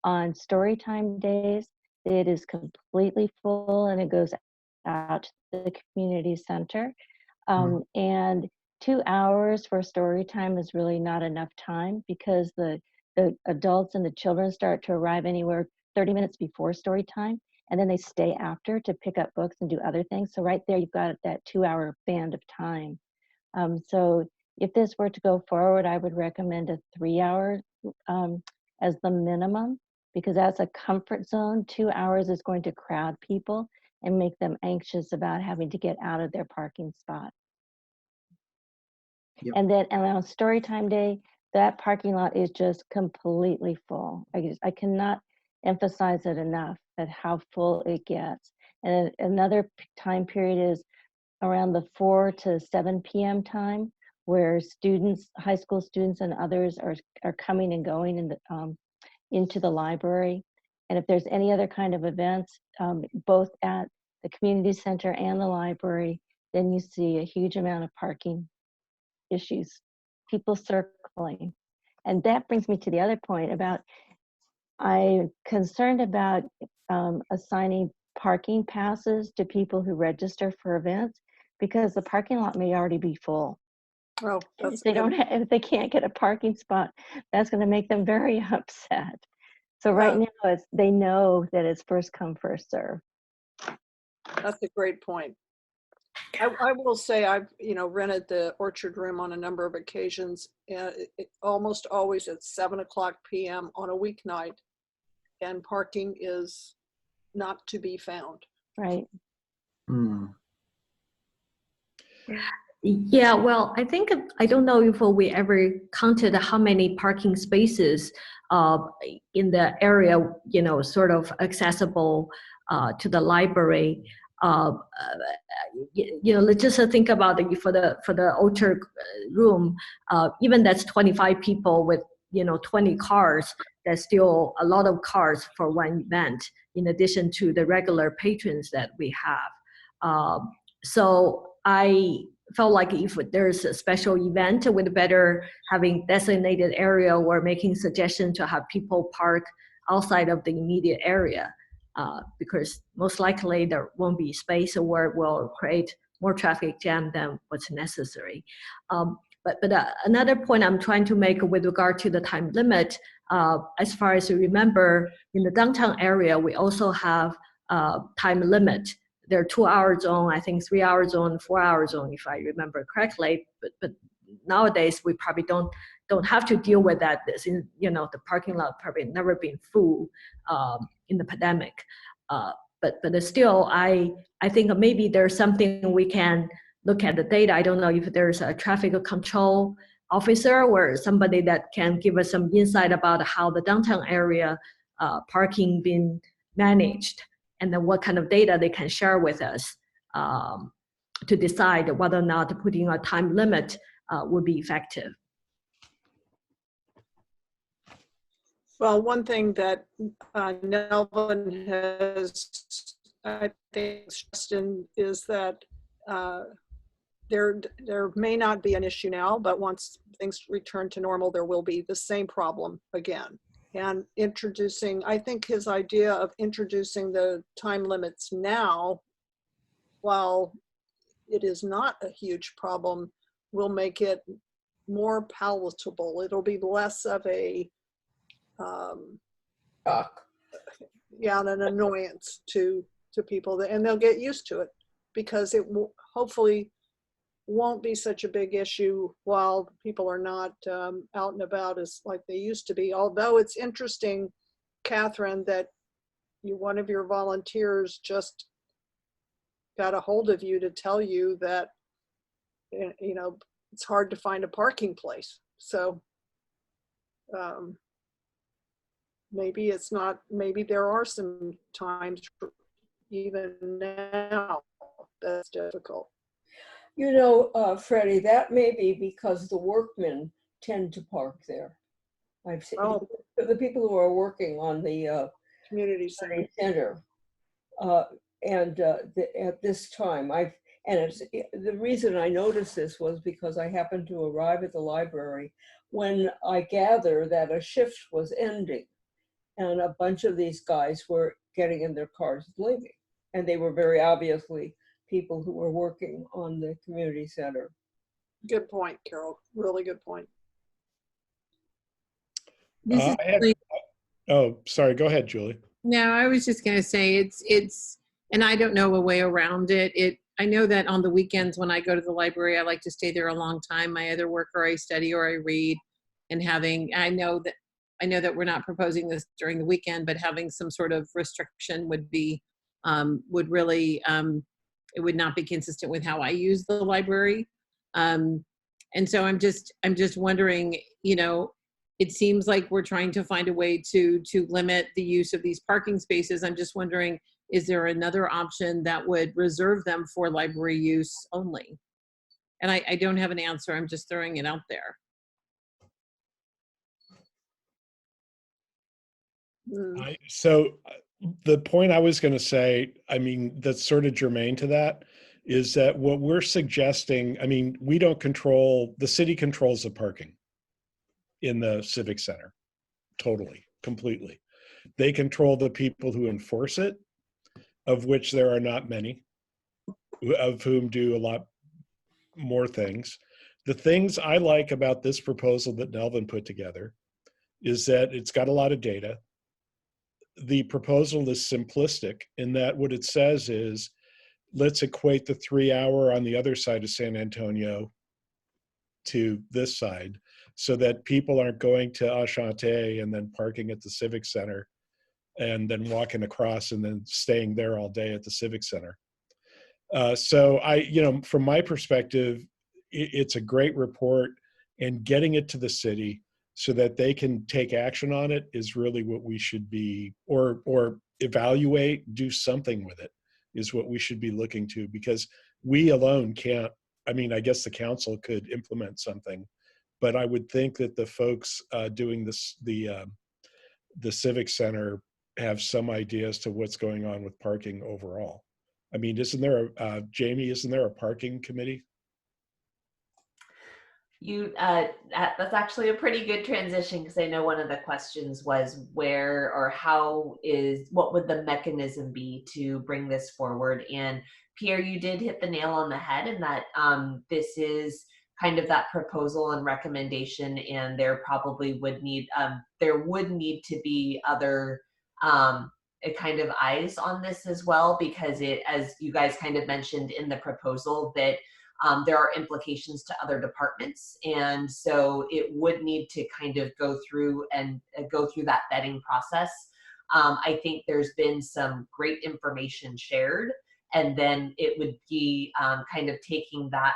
G: On story time days, it is completely full, and it goes out to the community center. And 2 hours for story time is really not enough time, because the adults and the children start to arrive anywhere 30 minutes before story time, and then they stay after to pick up books and do other things. So right there, you've got that 2-hour band of time. So if this were to go forward, I would recommend a 3-hour as the minimum, because that's a comfort zone. 2 hours is going to crowd people and make them anxious about having to get out of their parking spot.
F: Yep.
G: And then on story time day, that parking lot is just completely full. I cannot emphasize it enough at how full it gets. And another time period is around the 4 to 7 p.m. time, where students, high school students and others are coming and going into the library. And if there's any other kind of events, both at the community center and the library, then you see a huge amount of parking issues, people circling. And that brings me to the other point about, I'm concerned about assigning parking passes to people who register for events, because the parking lot may already be full.
D: Oh, that's
G: if they can't get a parking spot, that's going to make them very upset. So right now, they know that it's first come, first serve.
D: That's a great point. I will say I've, rented the Orchard Room on a number of occasions, and almost always at 7:00 p.m. on a weeknight, and parking is not to be found.
G: Right.
F: Hmm.
L: Yeah, well, I think, I don't know if we ever counted how many parking spaces in the area, sort of accessible to the library. Let's just think about it for the Orchard Room, even that's 25 people with, 20 cars, there's still a lot of cars for one event, in addition to the regular patrons that we have. So I felt like if there's a special event, we'd better having designated area or making suggestions to have people park outside of the immediate area, because most likely there won't be space or it will create more traffic jam than what's necessary. But another point I'm trying to make with regard to the time limit, as far as you remember, in the downtown area, we also have time limit. There are 2-hour zone, I think 3-hour zone, 4-hour zone, if I remember correctly. But nowadays we probably don't have to deal with that. The parking lot probably never been full in the pandemic. But still, I think maybe there's something we can look at the data. I don't know if there's a traffic control officer or somebody that can give us some insight about how the downtown area parking been managed, and then what kind of data they can share with us to decide whether or not putting a time limit would be effective.
D: Well, one thing that Nelvin has, I think, suggested is that there may not be an issue now, but once things return to normal, there will be the same problem again. And I think his idea of introducing the time limits now, while it is not a huge problem, will make it more palatable. It'll be less of an annoyance to people, and they'll get used to it, because it will hopefully won't be such a big issue while people are not out and about as like they used to be. Although it's interesting, Catherine, that one of your volunteers just got a hold of you to tell you that it's hard to find a parking place. So maybe there are some times even now that's difficult.
I: Freddie, that may be because the workmen tend to park there. I've seen the people who are working on the
D: community
I: center, and at this time, the reason I noticed this was because I happened to arrive at the library when I gather that a shift was ending, and a bunch of these guys were getting in their cars leaving, and they were very obviously people who were working on the community center.
D: Good point, Carol. Really good point.
C: Oh, sorry. Go ahead, Julie.
M: No, I was just going to say it's, and I don't know a way around it. I know that on the weekends when I go to the library, I like to stay there a long time. I either work or I study or I read, and I know that we're not proposing this during the weekend, but having some sort of restriction would really it would not be consistent with how I use the library. And so I'm just wondering, it seems like we're trying to find a way to limit the use of these parking spaces. I'm just wondering, is there another option that would reserve them for library use only? And I don't have an answer. I'm just throwing it out there.
C: So the point I was going to say, that's sort of germane to that, is that what we're suggesting, we don't control, the city controls the parking in the Civic Center, totally, completely. They control the people who enforce it, of which there are not many, of whom do a lot more things. The things I like about this proposal that Nelvin put together is that it's got a lot of data. The proposal is simplistic in that what it says is let's equate the 3 hour on the other side of San Antonio to this side, so that people aren't going to Ashante and then parking at the Civic Center and then walking across and then staying there all day at the Civic Center. So from my perspective, it's a great report, and getting it to the city so that they can take action on it is really what we should be, or evaluate, do something with it is what we should be looking to, because we alone can't. I mean, I guess the council could implement something, but I would think that the folks doing this, the Civic Center, have some idea as to what's going on with parking overall. I mean, Jamie, isn't there a parking committee?
H: That's actually a pretty good transition, because I know one of the questions was where or what would the mechanism be to bring this forward? And Pierre, you did hit the nail on the head, in that this is kind of that proposal and recommendation, and there probably would need to be other kind of eyes on this as well, because as you guys kind of mentioned in the proposal, that there are implications to other departments, and so it would need to kind of go through that vetting process. I think there's been some great information shared, and then it would be kind of taking that,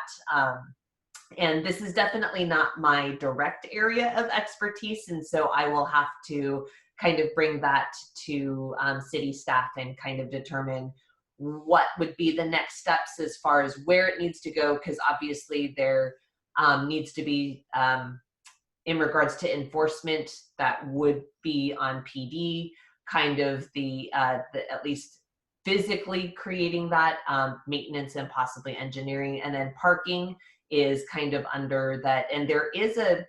H: and this is definitely not my direct area of expertise, and so I will have to kind of bring that to city staff and kind of determine what would be the next steps as far as where it needs to go, because obviously there needs to be, in regards to enforcement, that would be on PD, kind of the at least physically creating that, maintenance and possibly engineering, and then parking is kind of under that. And there is a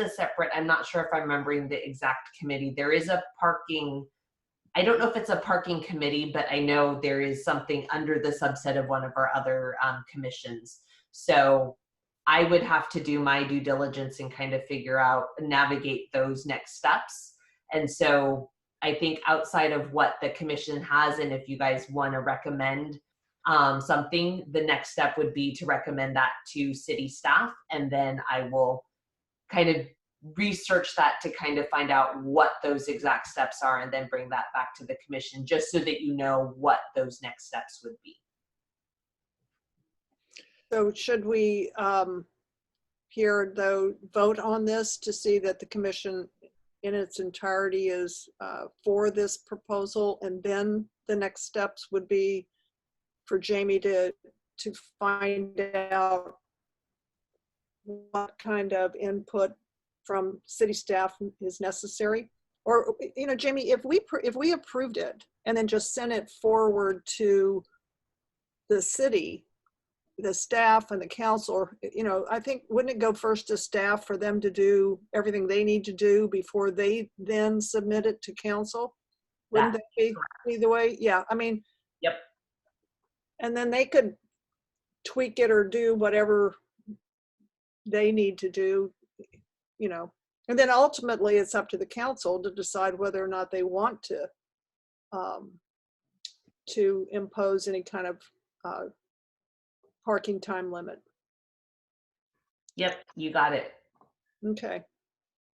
H: separate, I'm not sure if I'm remembering the exact committee, there is a parking, I don't know if it's a parking committee, but I know there is something under the subset of one of our other commissions. So I would have to do my due diligence and kind of navigate those next steps. And so I think outside of what the commission has, and if you guys want to recommend something, the next step would be to recommend that to city staff, and then I will kind of research that to kind of find out what those exact steps are, and then bring that back to the commission, just so that you know what those next steps would be.
D: So should we here though vote on this to see that the commission in its entirety is for this proposal, and then the next steps would be for Jamie to find out what kind of input from city staff is necessary? Or, Jamie, if we approved it and then just sent it forward to the city, the staff and the council, I think, wouldn't it go first to staff for them to do everything they need to do before they then submit it to council? Wouldn't that be either way? Yeah, I mean.
H: Yep.
D: And then they could tweak it or do whatever they need to do, and then ultimately it's up to the council to decide whether or not they want to impose any kind of parking time limit.
H: Yep, you got it.
D: Okay.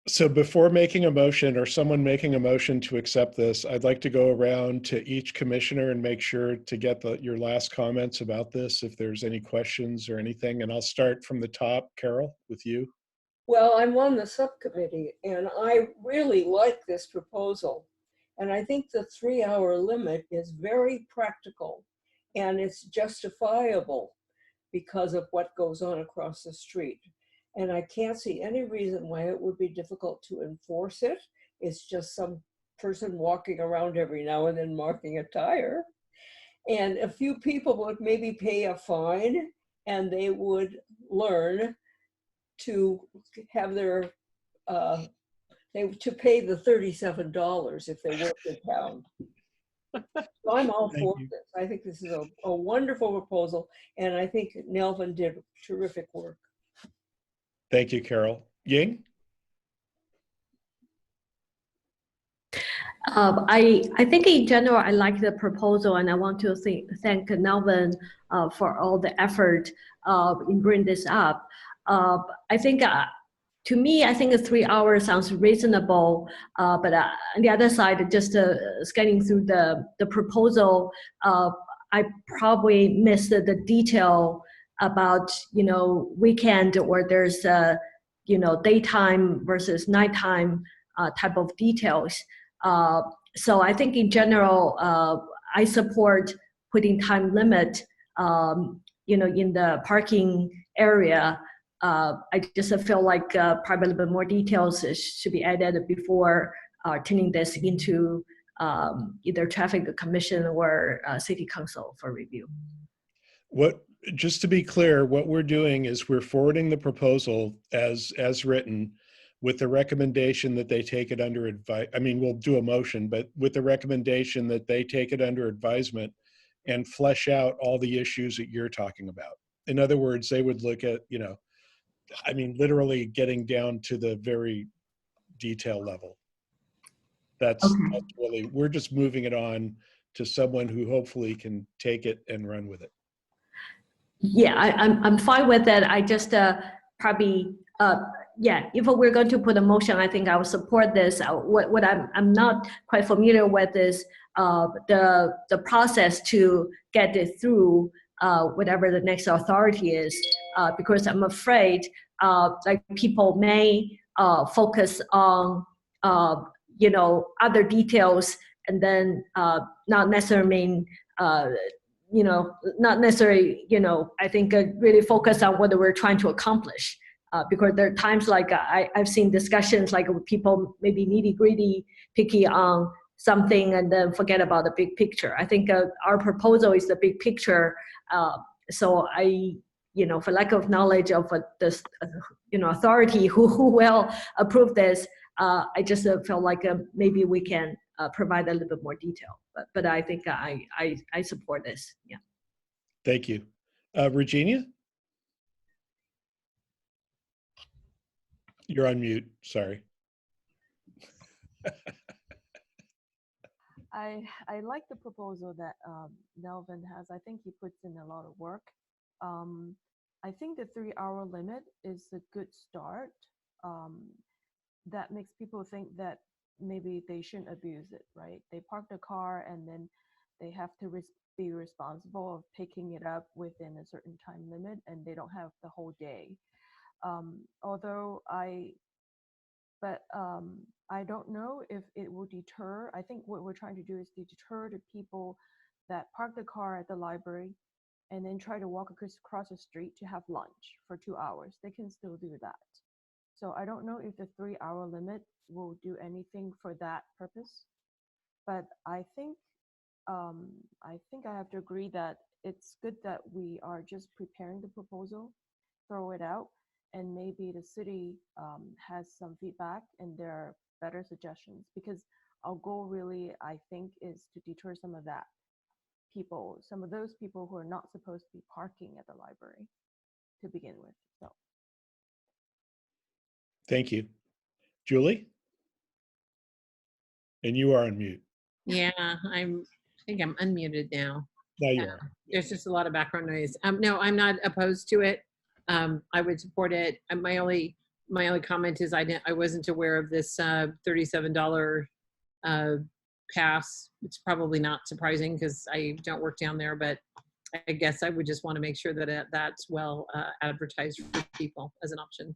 C: So before making a motion, or someone making a motion to accept this, I'd like to go around to each commissioner and make sure to get your last comments about this, if there's any questions or anything. And I'll start from the top. Carol, with you.
I: Well, I'm on the subcommittee, and I really like this proposal. And I think the 3-hour limit is very practical, and it's justifiable because of what goes on across the street. And I can't see any reason why it would be difficult to enforce it. It's just some person walking around every now and then marking a tire. And a few people would maybe pay a fine, and they would learn to have their, to pay the $37 if they work in town. So I'm all for this. I think this is a wonderful proposal, and I think Nelvin did terrific work.
C: Thank you, Carol. Ying?
L: I think in general, I like the proposal, and I want to thank Melvin for all the effort in bringing this up. I think, to me, I think 3 hours sounds reasonable, but on the other side, just scanning through the proposal, I probably missed the detail about, weekend, or there's, daytime versus nighttime type of details. So I think in general, I support putting time limit, in the parking area. I just feel like probably a little bit more details should be added before turning this into either traffic commission or city council for review.
C: Just to be clear, what we're doing is we're forwarding the proposal as written, with the recommendation that they take it under advice. I mean, we'll do a motion, but with the recommendation that they take it under advisement and flesh out all the issues that you're talking about. In other words, they would look at, literally getting down to the very detail level. That's really, we're just moving it on to someone who hopefully can take it and run with it.
L: Yeah, I'm fine with that. I just probably, if we're going to put a motion, I think I will support this. What I'm not quite familiar with is the process to get it through whatever the next authority is, because I'm afraid like people may focus on other details, and then not necessarily not necessarily, I think really focus on what we're trying to accomplish. Because there are times like I've seen discussions like people maybe nitty-gritty, picky on something and then forget about the big picture. I think our proposal is the big picture. So I, for lack of knowledge of this, authority who will approve this, I just felt like maybe we can provide a little bit more detail. But I think I support this. Yeah.
C: Thank you. Regina? You're on mute, sorry.
N: I like the proposal that Melvin has. I think he puts in a lot of work. I think the 3-hour limit is a good start. That makes people think that maybe they shouldn't abuse it, right? They park the car and then they have to be responsible of picking it up within a certain time limit, and they don't have the whole day. I don't know if it will deter. I think what we're trying to do is to deter the people that park the car at the library and then try to walk across the street to have lunch for 2 hours. They can still do that. So I don't know if the 3-hour limit will do anything for that purpose. But I think I have to agree that it's good that we are just preparing the proposal, throw it out, and maybe the city has some feedback and there are better suggestions, because our goal really, I think, is to deter some of those people who are not supposed to be parking at the library to begin with. So.
C: Thank you. Julie? And you are on mute.
M: Yeah, I think I'm unmuted now.
C: Now you are.
M: There's just a lot of background noise. No, I'm not opposed to it. I would support it. My only comment is I wasn't aware of this $37 pass. It's probably not surprising because I don't work down there, but I guess I would just want to make sure that that's well advertised for people as an option.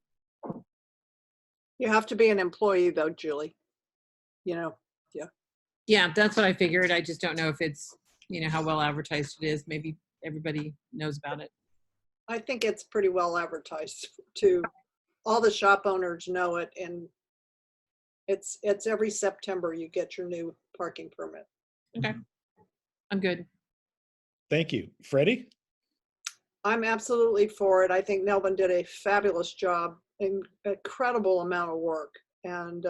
D: You have to be an employee though, Julie. Yeah.
M: Yeah, that's what I figured. I just don't know if it's, how well advertised it is. Maybe everybody knows about it.
D: I think it's pretty well advertised too. All the shop owners know it, and it's every September you get your new parking permit.
M: Okay, I'm good.
C: Thank you. Freddie?
D: I'm absolutely for it. I think Melvin did a fabulous job, an incredible amount of work, and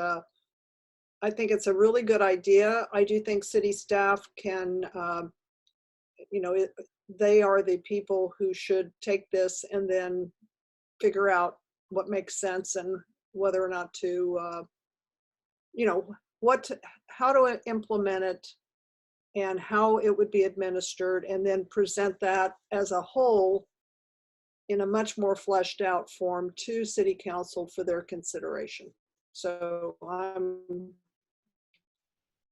D: I think it's a really good idea. I do think city staff can, they are the people who should take this and then figure out what makes sense and whether or not to, implement it and how it would be administered, and then present that as a whole in a much more fleshed out form to City Council for their consideration. So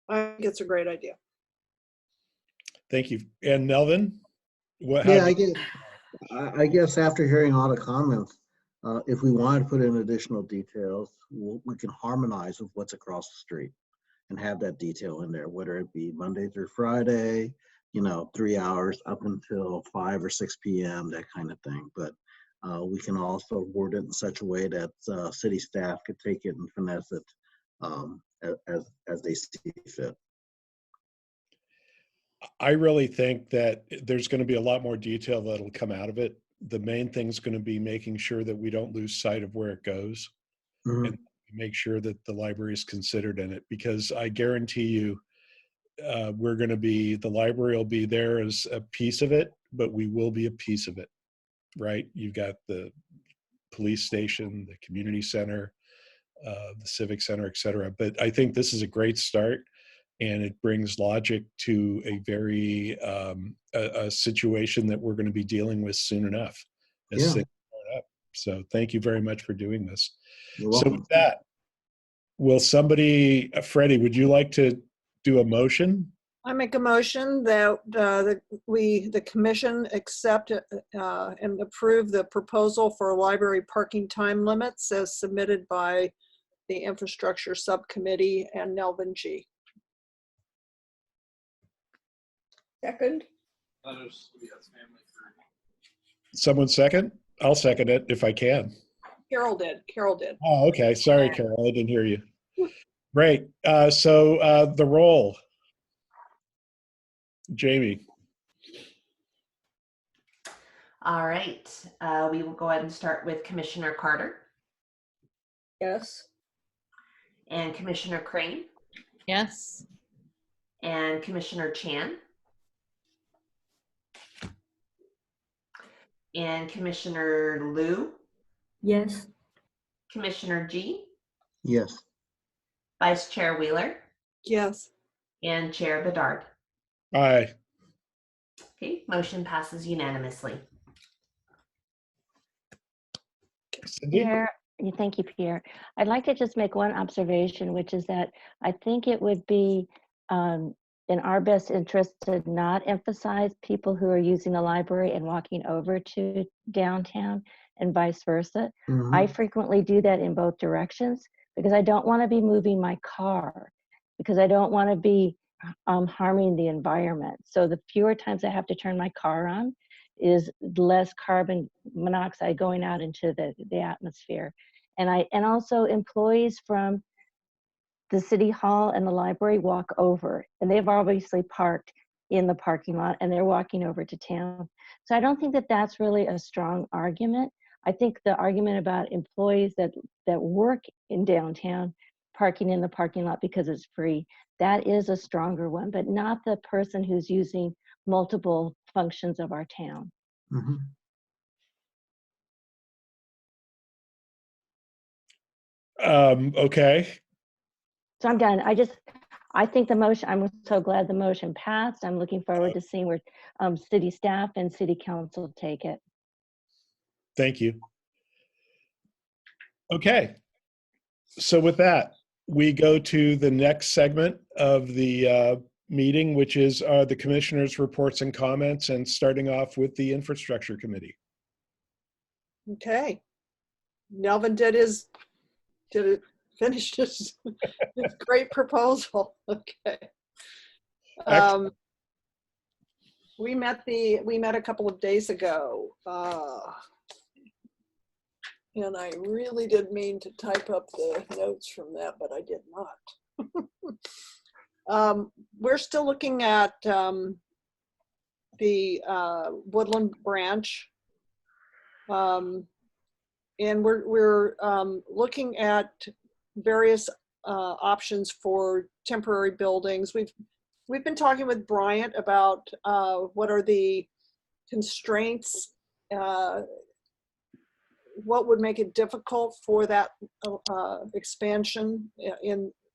D: I think it's a great idea.
C: Thank you. And Melvin?
F: Yeah, I guess after hearing all the comments, if we want to put in additional details, we can harmonize with what's across the street and have that detail in there, whether it be Monday through Friday, 3 hours up until 5 or 6 p.m., that kind of thing. But we can also word it in such a way that city staff could take it and finesse it as they see fit.
C: I really think that there's going to be a lot more detail that'll come out of it. The main thing is going to be making sure that we don't lose sight of where it goes, and make sure that the library is considered in it, because I guarantee you the library will be there as a piece of it, but we will be a piece of it, right? You've got the police station, the community center, the civic center, et cetera. But I think this is a great start, and it brings logic to a very a situation that we're going to be dealing with soon enough as things start up. So thank you very much for doing this.
F: You're welcome.
C: So with that, will somebody, Freddie, would you like to do a motion?
D: I make a motion that the commission accept and approve the proposal for library parking time limits as submitted by the Infrastructure Subcommittee and Nelvin G.
I: Second.
C: Someone second? I'll second it if I can.
D: Carol did.
C: Oh, okay. Sorry, Carol, I didn't hear you. Great. So the roll. Jamie.
H: All right, we will go ahead and start with Commissioner Carter.
I: Yes.
H: And Commissioner Crane.
K: Yes.
H: And Commissioner Chan. And Commissioner Liu.
L: Yes.
H: Commissioner G.
F: Yes.
H: Vice Chair Wheeler.
D: Yes.
H: And Chair Bedard.
C: Aye.
H: Okay, motion passes unanimously.
C: Cindy?
G: Thank you, Pierre. I'd like to just make one observation, which is that I think it would be in our best interest to not emphasize people who are using the library and walking over to downtown and vice versa. I frequently do that in both directions because I don't want to be moving my car, because I don't want to be harming the environment. So the fewer times I have to turn my car on is less carbon monoxide going out into the atmosphere. And also employees from the city hall and the library walk over, and they've obviously parked in the parking lot and they're walking over to town. So I don't think that that's really a strong argument. I think the argument about employees that work in downtown parking in the parking lot because it's free, that is a stronger one, but not the person who's using multiple functions of our town.
C: Okay.
G: So I'm done. I think I'm so glad the motion passed. I'm looking forward to seeing where city staff and city council take it.
C: Thank you. Okay. So with that, we go to the next segment of the meeting, which is the commissioners' reports and comments, and starting off with the Infrastructure Committee.
D: Okay. Nelvin finished his great proposal. Okay. We met a couple of days ago, and I really did mean to type up the notes from that, but I did not. We're still looking at the Woodland branch, and we're looking at various options for temporary buildings. We've been talking with Bryant about what are the constraints, what would make it difficult for that expansion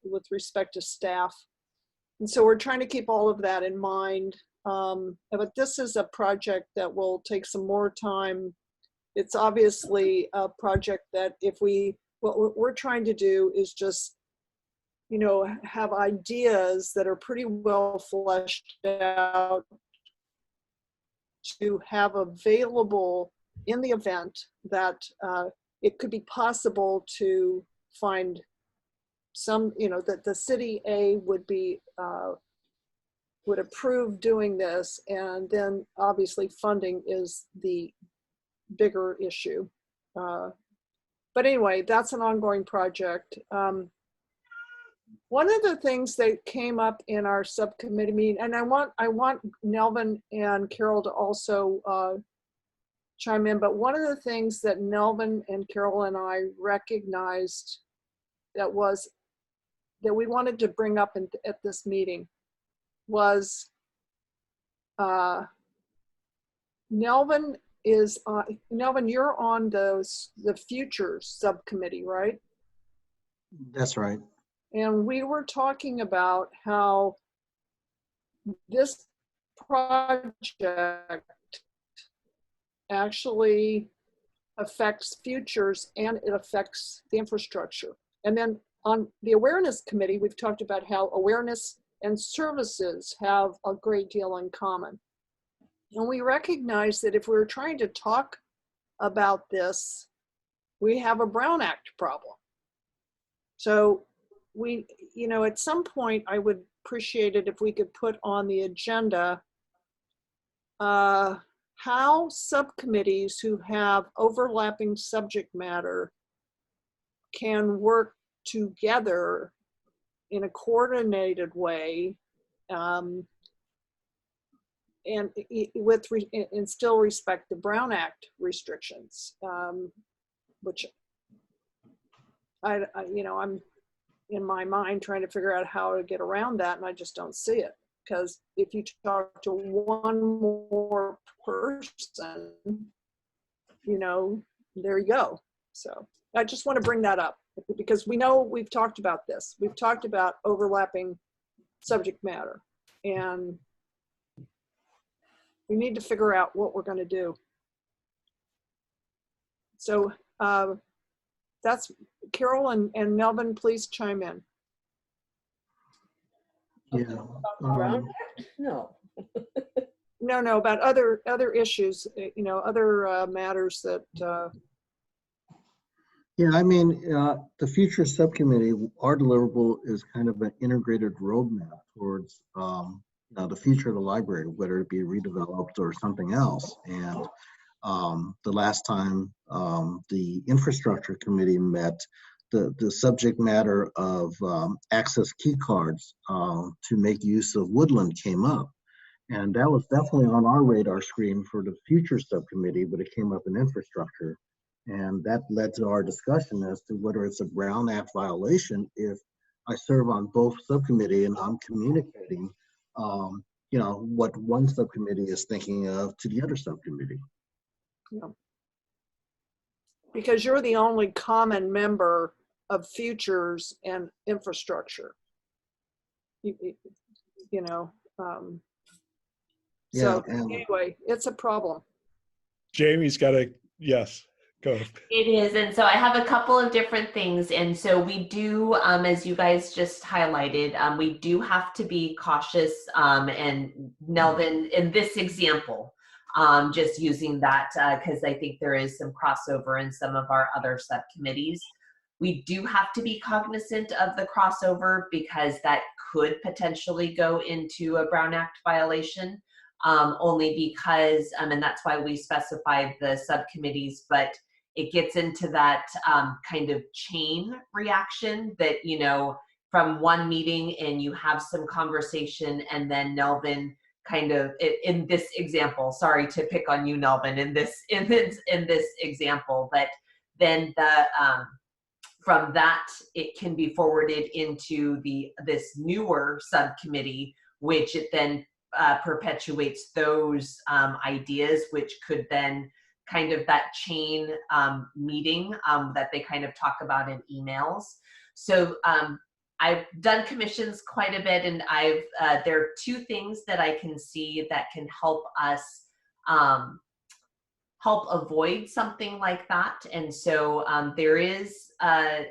D: with respect to staff. And so we're trying to keep all of that in mind. But this is a project that will take some more time. It's obviously a project that what we're trying to do is just, you know, have ideas that are pretty well fleshed out to have available in the event that it could be possible to find some, you know, that the city A would be, would approve doing this, and then obviously funding is the bigger issue. But anyway, that's an ongoing project. One of the things that came up in our subcommittee meeting, and I want Nelvin and Carol to also chime in, but one of the things that Nelvin and Carol and I recognized that we wanted to bring up at this meeting was Nelvin, you're on the Futures subcommittee, right?
F: That's right.
D: And we were talking about how this project actually affects Futures and it affects the infrastructure. And then on the Awareness Committee, we've talked about how awareness and services have a great deal in common. And we recognize that if we're trying to talk about this, we have a Brown Act problem. So we, you know, at some point I would appreciate it if we could put on the agenda how subcommittees who have overlapping subject matter can work together in a coordinated way, and still respect the Brown Act restrictions, which you know, I'm in my mind trying to figure out how to get around that, and I just don't see it. Because if you talk to one more person, you know, there you go. So I just want to bring that up because we know we've talked about this. We've talked about overlapping subject matter, and we need to figure out what we're going to do. So that's Carol and Melvin, please chime in.
F: Yeah.
I: No.
D: No, about other issues, you know, other matters that.
F: Yeah, I mean, the future subcommittee, our deliverable is kind of an integrated roadmap towards the future of the library, whether it be redeveloped or something else. And the last time the infrastructure committee met, the subject matter of access key cards to make use of Woodland came up. And that was definitely on our radar screen for the future subcommittee, but it came up in infrastructure. And that led to our discussion as to whether it's a Brown Act violation if I serve on both subcommittee and I'm communicating, you know, what one subcommittee is thinking of to the other subcommittee.
D: Yeah. Because you're the only common member of Futures and infrastructure. You know. So anyway, it's a problem.
C: Jamie's got a, yes, go.
H: It is, and so I have a couple of different things, and so we do, as you guys just highlighted, we do have to be cautious, and Nelvin, in this example, just using that, because I think there is some crossover in some of our other subcommittees. We do have to be cognizant of the crossover because that could potentially go into a Brown Act violation. Only because, and that's why we specified the subcommittees, but it gets into that kind of chain reaction that, you know, from one meeting and you have some conversation and then Nelvin kind of, in this example, sorry to pick on you, Nelvin, in this example, but then the, from that, it can be forwarded into this newer subcommittee, which it then perpetuates those ideas, which could then kind of that chain meeting that they kind of talk about in emails. So I've done commissions quite a bit, and there are two things that I can see that can help us help avoid something like that. And so there is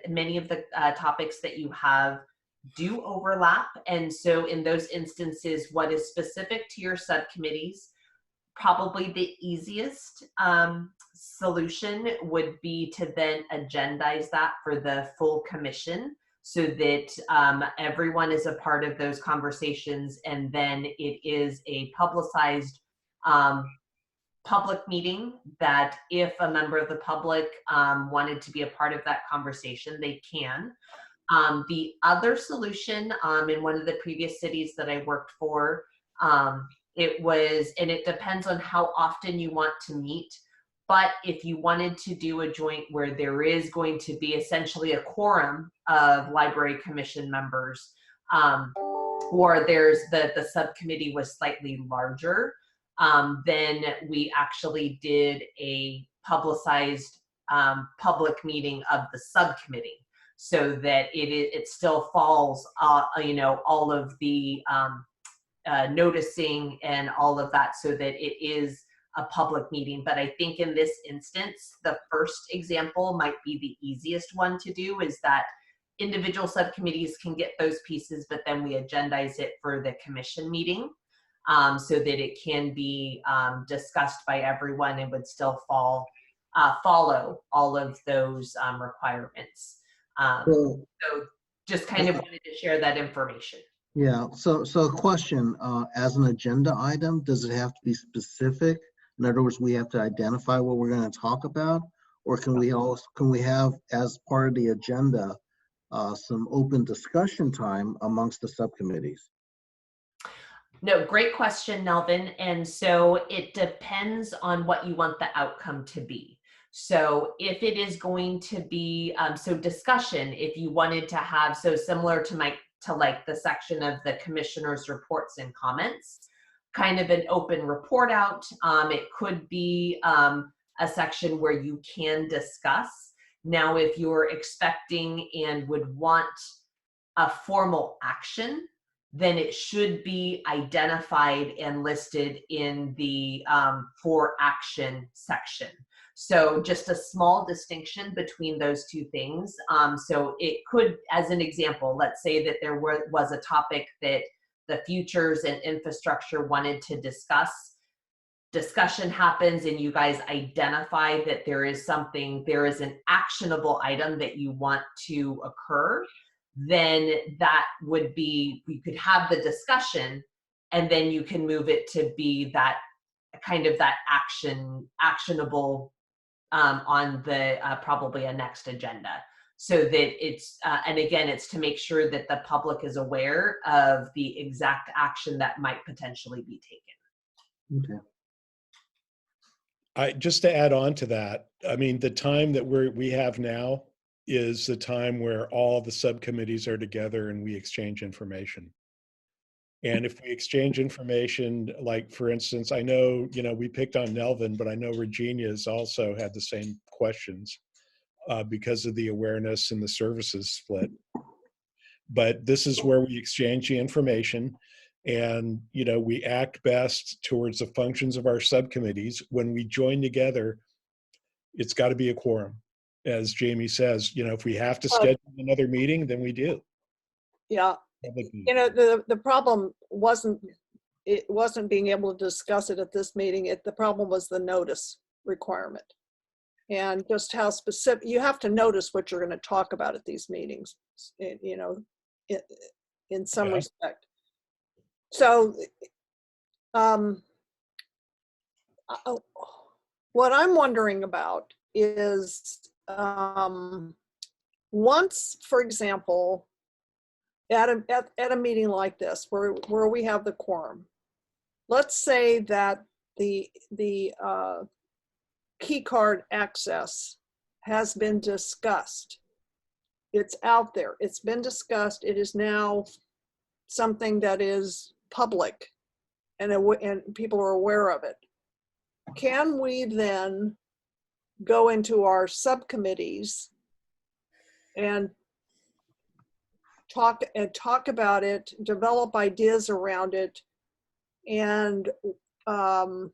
H: many of the topics that you have do overlap. And so in those instances, what is specific to your subcommittees, probably the easiest solution would be to then agendize that for the full commission, so that everyone is a part of those conversations, and then it is a publicized public meeting that if a member of the public wanted to be a part of that conversation, they can. The other solution in one of the previous cities that I worked for, it was, and it depends on how often you want to meet, but if you wanted to do a joint where there is going to be essentially a quorum of library commission members, or there's the subcommittee was slightly larger, then we actually did a publicized public meeting of the subcommittee, so that it still falls, you know, all of the noticing and all of that, so that it is a public meeting. But I think in this instance, the first example might be the easiest one to do, is that individual subcommittees can get those pieces, but then we agendize it for the commission meeting, so that it can be discussed by everyone and would still follow all of those requirements. So just kind of wanted to share that information.
F: Yeah, so a question, as an agenda item, does it have to be specific? In other words, we have to identify what we're going to talk about, or can we have, as part of the agenda, some open discussion time amongst the subcommittees?
H: No, great question, Nelvin. And so it depends on what you want the outcome to be. So if it is going to be, so discussion, if you wanted to have, so similar to like the section of the commissioner's reports and comments, kind of an open report out. It could be a section where you can discuss. Now, if you're expecting and would want a formal action, then it should be identified and listed in the for action section. So just a small distinction between those two things. So it could, as an example, let's say that there was a topic that the futures and infrastructure wanted to discuss. Discussion happens and you guys identify that there is an actionable item that you want to occur, then that would be, we could have the discussion, and then you can move it to be that kind of that actionable on the probably a next agenda, so that it's and again, it's to make sure that the public is aware of the exact action that might potentially be taken.
C: Okay. Just to add on to that, I mean, the time that we have now is the time where all the subcommittees are together and we exchange information. And if we exchange information, like for instance, I know, you know, we picked on Nelvin, but I know Regina's also had the same questions because of the awareness and the services split. But this is where we exchange the information, and, you know, we act best towards the functions of our subcommittees. When we join together, it's got to be a quorum. As Jamie says, you know, if we have to schedule another meeting, then we do.
D: Yeah. You know, the problem wasn't being able to discuss it at this meeting. The problem was the notice requirement, and just how specific you have to notice what you're going to talk about at these meetings, you know, in some respect. So what I'm wondering about is once, for example, at a meeting like this where we have the quorum, let's say that the key card access has been discussed. It's out there. It's been discussed. It is now something that is public, and people are aware of it. Can we then go into our subcommittees and talk about it, develop ideas around it, and how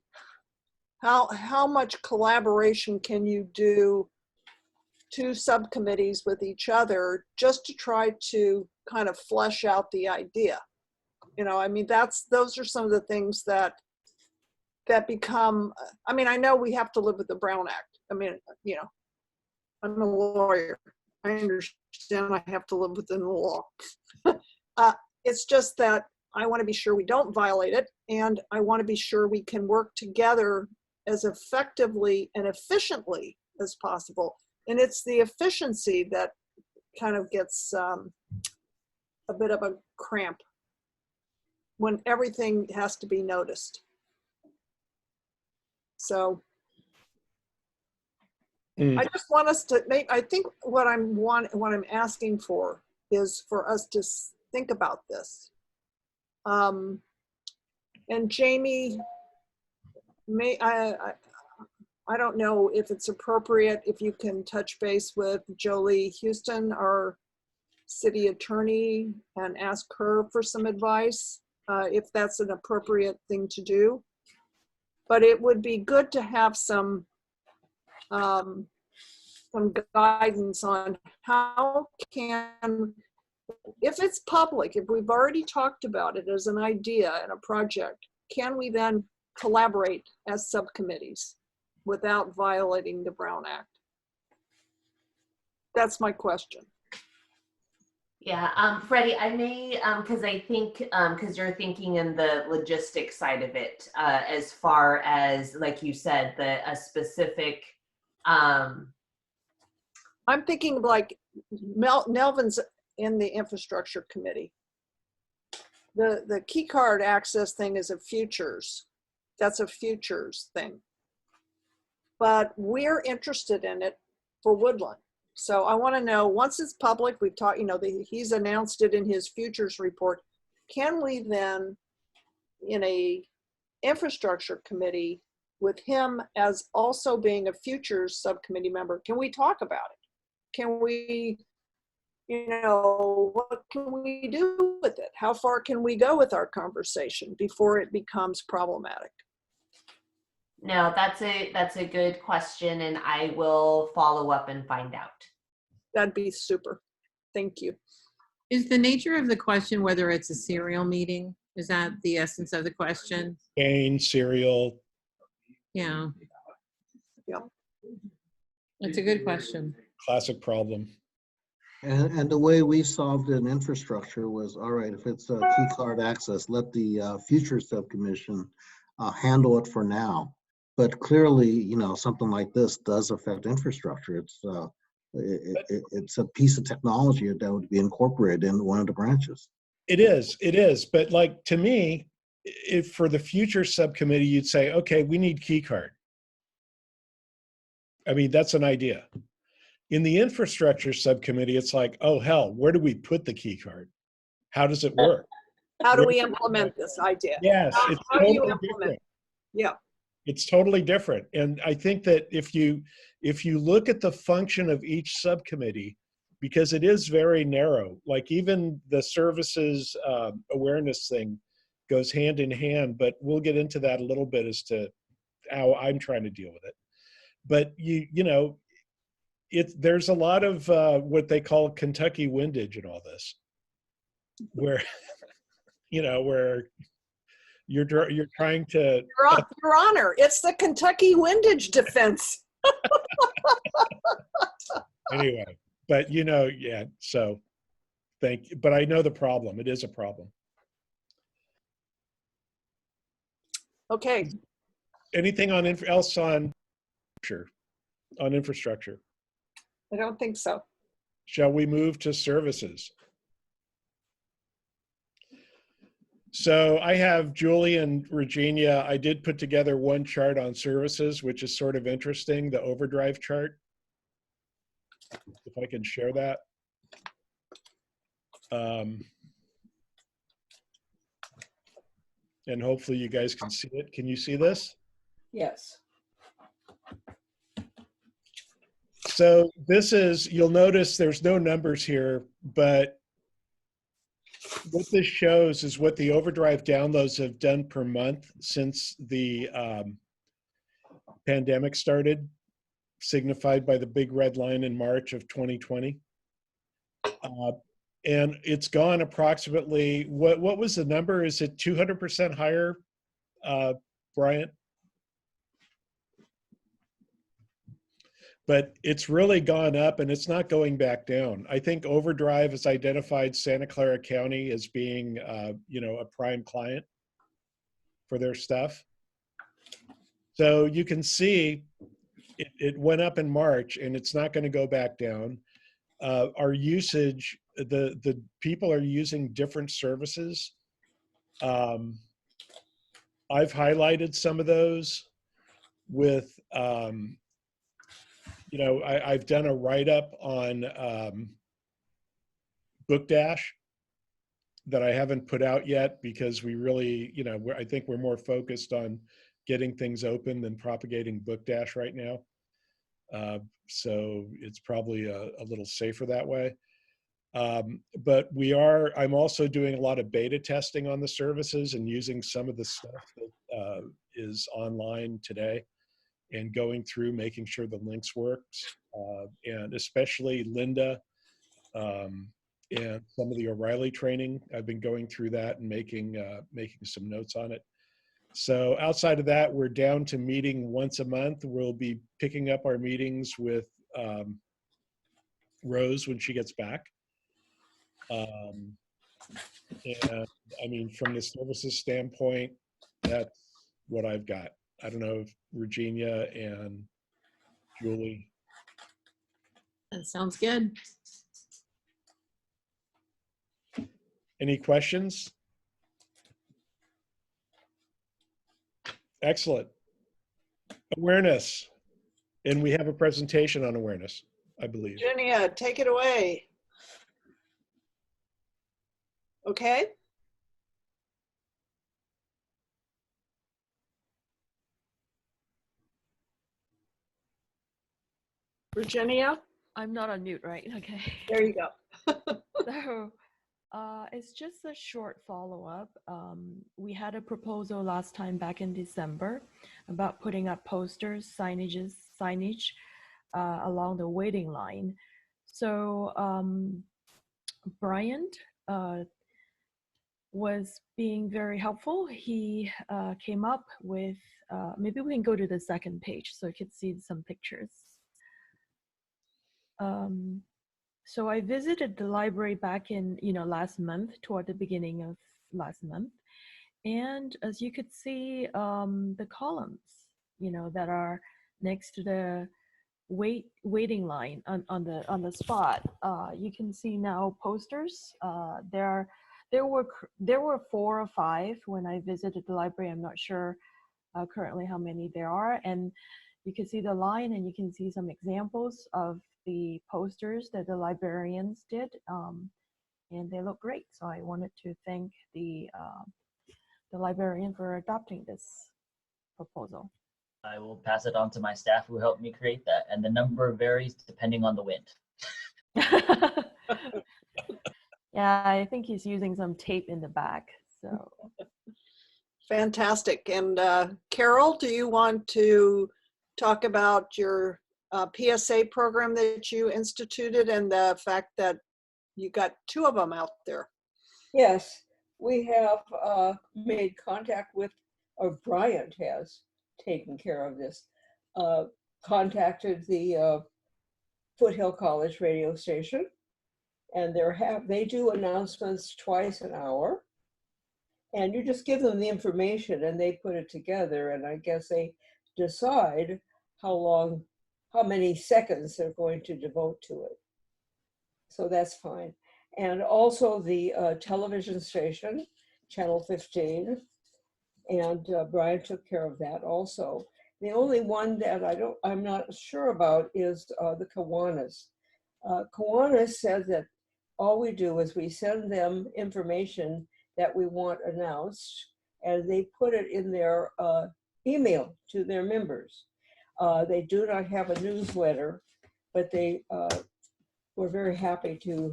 D: much collaboration can you do two subcommittees with each other just to try to kind of flesh out the idea. I mean, those are some of the things that become, I mean, I know we have to live with the Brown Act. I mean, I'm a lawyer. I understand I have to live within the law. It's just that I want to be sure we don't violate it, and I want to be sure we can work together as effectively and efficiently as possible. And it's the efficiency that kind of gets a bit of a cramp when everything has to be noticed. So I just want us to make, I think what I'm asking for is for us to think about this. And Jamie, I don't know if it's appropriate if you can touch base with Jolie Houston, our city attorney, and ask her for some advice, if that's an appropriate thing to do. But it would be good to have some guidance on how can, if it's public, if we've already talked about it as an idea and a project, can we then collaborate as subcommittees without violating the Brown Act? That's my question.
H: Yeah, Freddie, I may, because I think, because you're thinking in the logistics side of it, as far as, like you said, a specific.
D: I'm thinking like Melvin's in the infrastructure committee. The key card access thing is a futures. That's a futures thing. But we're interested in it for Woodland. So I want to know, once it's public, we've talked, he's announced it in his futures report. Can we then, in a infrastructure committee with him as also being a futures subcommittee member, can we talk about it? Can we, what can we do with it? How far can we go with our conversation before it becomes problematic?
H: No, that's a good question, and I will follow up and find out.
D: That'd be super. Thank you.
M: Is the nature of the question whether it's a serial meeting? Is that the essence of the question?
C: Serial.
M: Yeah.
D: Yeah.
M: That's a good question.
C: Classic problem.
F: And the way we solved it in infrastructure was, all right, if it's a key card access, let the future subcommission handle it for now. But clearly, something like this does affect infrastructure. It's a piece of technology that would be incorporated in one of the branches.
C: It is. But like, to me, if for the future subcommittee, you'd say, okay, we need key card. I mean, that's an idea. In the infrastructure subcommittee, it's like, oh, hell, where do we put the key card? How does it work?
D: How do we implement this idea?
C: Yes,
D: how do you implement it? Yeah.
C: It's totally different. And I think that if you look at the function of each subcommittee, because it is very narrow, like even the services awareness thing goes hand in hand, but we'll get into that a little bit as to how I'm trying to deal with it. But there's a lot of what they call Kentucky windage in all this, where, where you're trying to.
D: Your Honor, it's the Kentucky windage defense.
C: Anyway, but yeah. So, thank you. But I know the problem. It is a problem.
D: Okay.
C: Anything else on infrastructure?
D: I don't think so.
C: Shall we move to services? So I have Julie and Regina. I did put together one chart on services, which is sort of interesting, the Overdrive chart. If I can share that. And hopefully you guys can see it. Can you see this?
I: Yes.
C: So this is, you'll notice there's no numbers here, but what this shows is what the Overdrive downloads have done per month since the pandemic started, signified by the big red line in March of 2020. And it's gone approximately, what was the number? Is it 200% higher, Bryant? But it's really gone up and it's not going back down. I think Overdrive has identified Santa Clara County as being, you know, a prime client for their stuff. So you can see it went up in March and it's not going to go back down. Our usage, the people are using different services. I've highlighted some of those with, you know, I've done a write-up on Book Dash that I haven't put out yet because we really, you know, I think we're more focused on getting things open than propagating Book Dash right now. So it's probably a little safer that way. But I'm also doing a lot of beta testing on the services and using some of the stuff that is online today and going through making sure the links works. And especially Linda and some of the O'Reilly training. I've been going through that and making some notes on it. So outside of that, we're down to meeting once a month. We'll be picking up our meetings with Rose when she gets back. And I mean, from the services standpoint, that's what I've got. I don't know if Virginia and Julie.
M: That sounds good.
C: Any questions? Excellent. Awareness. And we have a presentation on awareness, I believe.
D: Virginia, take it away. Okay. Virginia?
N: I'm not on mute, right? Okay.
D: There you go.
N: So, it's just a short follow-up. We had a proposal last time back in December about putting up posters, signage along the waiting line. So Bryant was being very helpful. He came up with, maybe we can go to the second page so you can see some pictures. So I visited the library back in, last month, toward the beginning of last month. And as you could see, the columns, that are next to the waiting line on the spot, you can see now posters. There were 4 or 5 when I visited the library. I'm not sure currently how many there are. And you can see the line and you can see some examples of the posters that the librarians did, and they look great. So I wanted to thank the librarian for adopting this proposal.
B: I will pass it on to my staff who helped me create that, and the number varies depending on the wind.
N: Yeah, I think he's using some tape in the back. So
D: fantastic. And Carol, do you want to talk about your PSA program that you instituted and the fact that you got 2 of them out there?
I: Yes, we have made contact with, or Bryant has taken care of this, contacted the Foothill College radio station, and they do announcements twice an hour, and you just give them the information and they put it together, and I guess they decide how many seconds they're going to devote to it. So that's fine. And also the television station, Channel 15, and Brian took care of that also. The only one that I'm not sure about is the Kiwanis. Kiwanis said that all we do is we send them information that we want announced, and they put it in their email to their members. They do not have a newsletter, but they were very happy to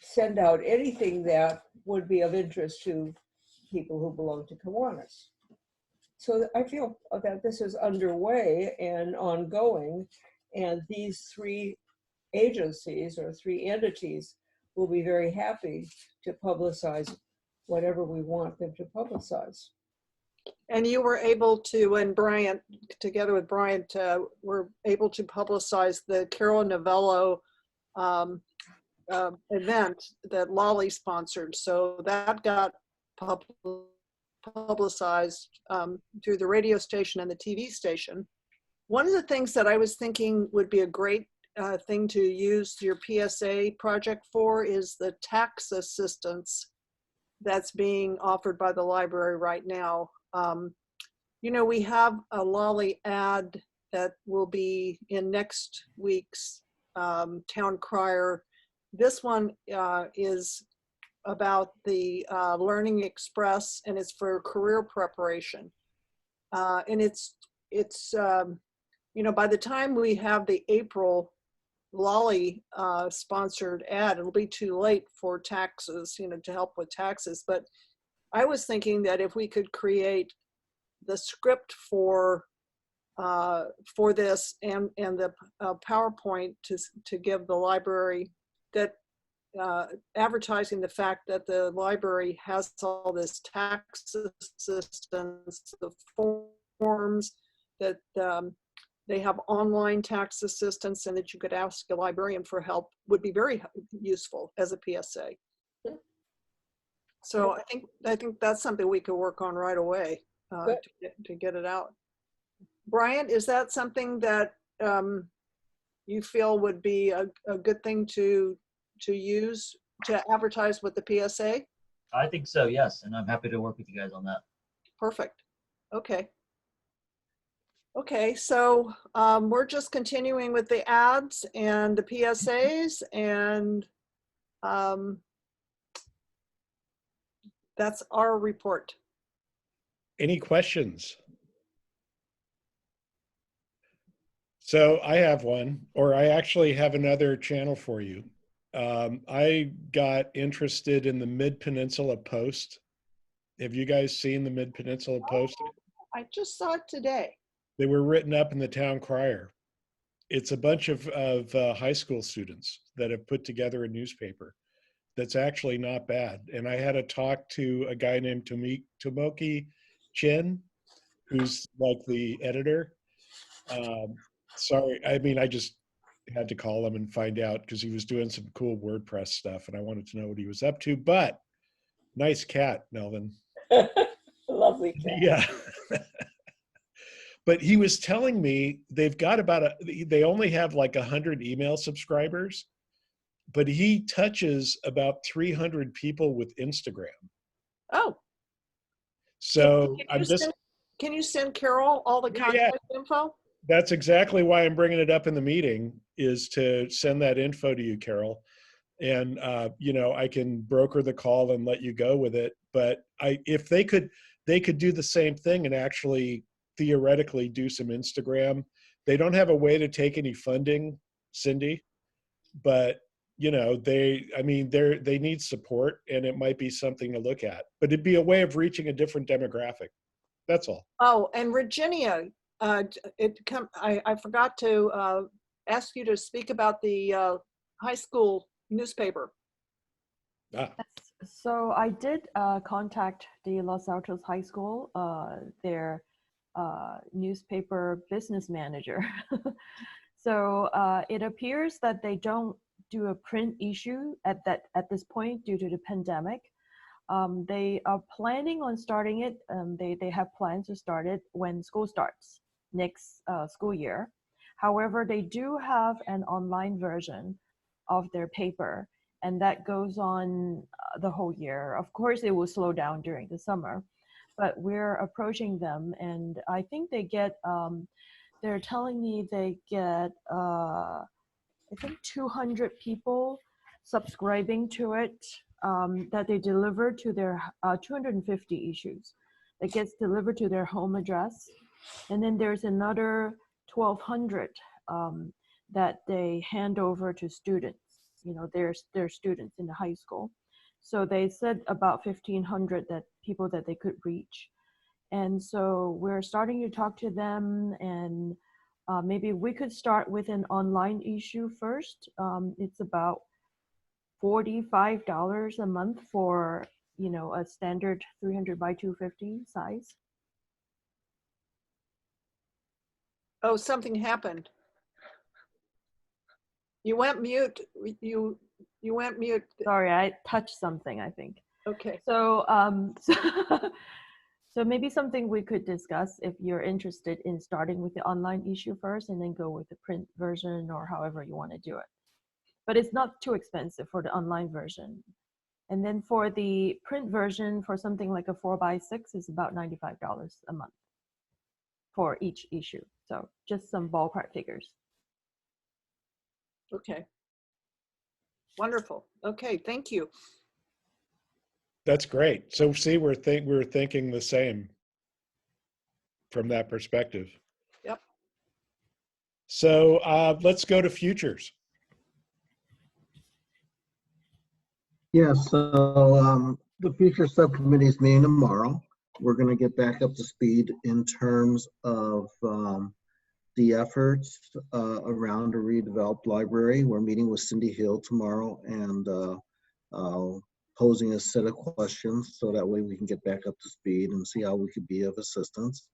I: send out anything that would be of interest to people who belong to Kiwanis. So I feel that this is underway and ongoing, and these three agencies or three entities will be very happy to publicize whatever we want them to publicize.
D: And you were able to, and Bryant, together with Bryant, were able to publicize the Carol Novello event that Lolly sponsored. So that got publicized through the radio station and the TV station. One of the things that I was thinking would be a great thing to use your PSA project for is the tax assistance that's being offered by the library right now. You know, we have a Lolly ad that will be in next week's Town Crier. This one is about the Learning Express, and it's for career preparation. And it's you know, by the time we have the April Lolly sponsored ad, it'll be too late for taxes, you know, to help with taxes. But I was thinking that if we could create the script for this and the PowerPoint to give the library, that advertising the fact that the library has all this tax assistance, the forms that they have online tax assistance, and that you could ask a librarian for help would be very useful as a PSA. So I think that's something we could work on right away to get it out. Brian, is that something that you feel would be a good thing to use to advertise with the PSA?
B: I think so, yes, and I'm happy to work with you guys on that.
D: Perfect. Okay. Okay, so we're just continuing with the ads and the PSAs, and that's our report.
C: Any questions? So I have one, or I actually have another channel for you. I got interested in the Mid-Peninsula Post. Have you guys seen the Mid-Peninsula Post?
D: I just saw it today.
C: They were written up in the Town Crier. It's a bunch of high school students that have put together a newspaper that's actually not bad. And I had a talk to a guy named Tomoki Chin, who's like the editor. Sorry, I mean, I just had to call him and find out because he was doing some cool WordPress stuff and I wanted to know what he was up to. But nice cat, Melvin.
I: Lovely cat.
C: Yeah. But he was telling me they've got they only have like 100 email subscribers, but he touches about 300 people with Instagram.
D: Oh.
C: So
D: can you send Carol all the contact info?
C: That's exactly why I'm bringing it up in the meeting, is to send that info to you, Carol. And, you know, I can broker the call and let you go with it. But if they could do the same thing and actually theoretically do some Instagram. They don't have a way to take any funding, Cindy, but you know, they need support, and it might be something to look at, but it'd be a way of reaching a different demographic. That's all.
D: Oh, and Virginia, I forgot to ask you to speak about the high school newspaper.
N: So I did contact the Los Altos High School, their newspaper business manager. So it appears that they don't do a print issue at this point due to the pandemic. They are planning on starting it. They have plans to start it when school starts next school year. However, they do have an online version of their paper, and that goes on the whole year. Of course, it will slow down during the summer, but we're approaching them, and I think they get, they're telling me they get, I think 200 people subscribing to it, that they deliver to their 250 issues that gets delivered to their home address. And then there's another 1,200 that they hand over to students. you know, their students in the high school. So they said about 1,500 that people that they could reach. And so we're starting to talk to them, and maybe we could start with an online issue first. It's about $45 a month for, you know, a standard 300 by 250 size.
D: Oh, something happened. You went mute. You went mute.
N: Sorry, I touched something, I think.
D: Okay.
N: So, so maybe something we could discuss if you're interested in starting with the online issue first and then go with the print version or however you want to do it. But it's not too expensive for the online version. And then for the print version, for something like a 4x6 is about $95 a month for each issue. So just some ballpark figures.
D: Okay. Wonderful. Okay, thank you.
C: That's great. So see, we're thinking the same from that perspective.
D: Yep.
C: So let's go to futures.
F: Yeah, so the future subcommittee is meeting tomorrow. We're going to get back up to speed in terms of the efforts around a redeveloped library. We're meeting with Cindy Hill tomorrow and posing a set of questions so that way we can get back up to speed and see how we could be of assistance.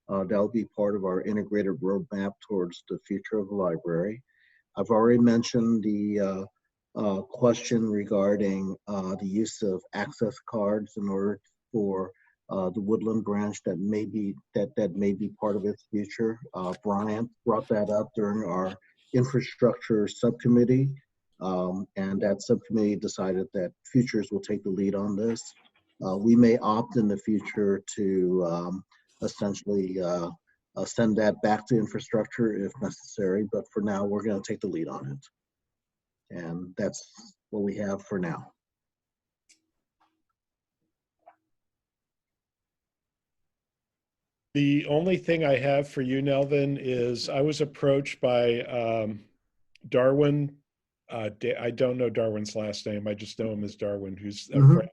F: That'll be part of our integrated roadmap towards the future of the library. I've already mentioned the question regarding the use of access cards in order for the Woodland branch that may be part of its future. Brian brought that up during our infrastructure subcommittee, and that subcommittee decided that futures will take the lead on this. We may opt in the future to essentially send that back to infrastructure if necessary, but for now we're going to take the lead on it. And that's what we have for now.
C: The only thing I have for you, Nelvin, is I was approached by Darwin. I don't know Darwin's last name. I just know him as Darwin, who's a friend.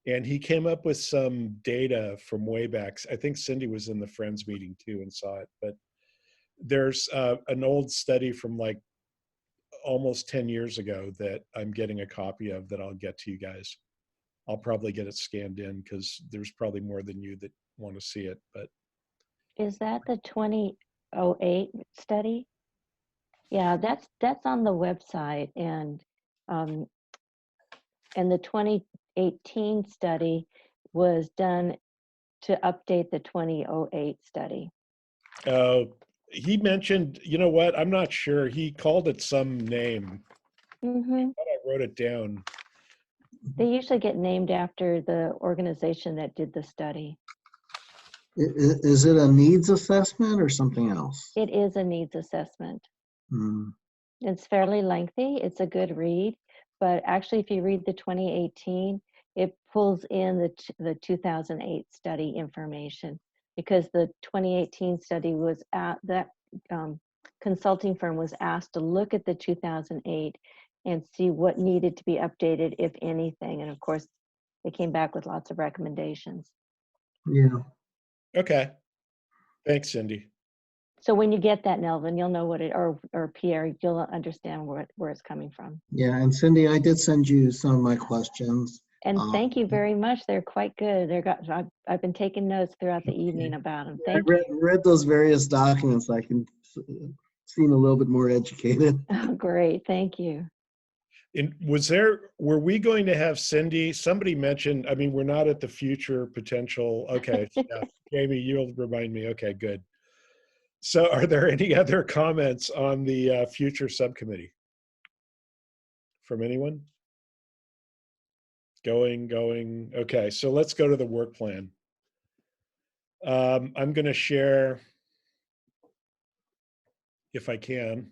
C: And he came up with some data from way back. I think Cindy was in the Friends meeting too and saw it. But there's an old study from like almost 10 years ago that I'm getting a copy of that I'll get to you guys. I'll probably get it scanned in because there's probably more than you that want to see it. But
G: is that the 2008 study? Yeah, that's on the website, and the 2018 study was done to update the 2008 study.
C: He mentioned, you know what? I'm not sure. He called it some name.
G: Mm-hmm.
C: I wrote it down.
G: They usually get named after the organization that did the study.
F: Is it a needs assessment or something else?
G: It is a needs assessment.
F: Mm.
G: It's fairly lengthy. It's a good read, but actually if you read the 2018, it pulls in the 2008 study information, because the 2018 study was at that consulting firm was asked to look at the 2008 and see what needed to be updated, if anything. And of course, they came back with lots of recommendations.
F: Yeah.
C: Okay. Thanks, Cindy.
G: So when you get that, Nelvin, you'll know what it, or Pierre, you'll understand where it's coming from.
F: Yeah, and Cindy, I did send you some of my questions.
G: And thank you very much. They're quite good. I've been taking notes throughout the evening about them. Thank you.
F: I read those various documents. I can seem a little bit more educated.
G: Oh, great. Thank you.
C: And were we going to have Cindy? Somebody mentioned, I mean, we're not at the future potential. Okay. Yeah. Jamie, you'll remind me. Okay, good. So are there any other comments on the future subcommittee from anyone? Going. Okay, so let's go to the work plan. I'm going to share, if I can.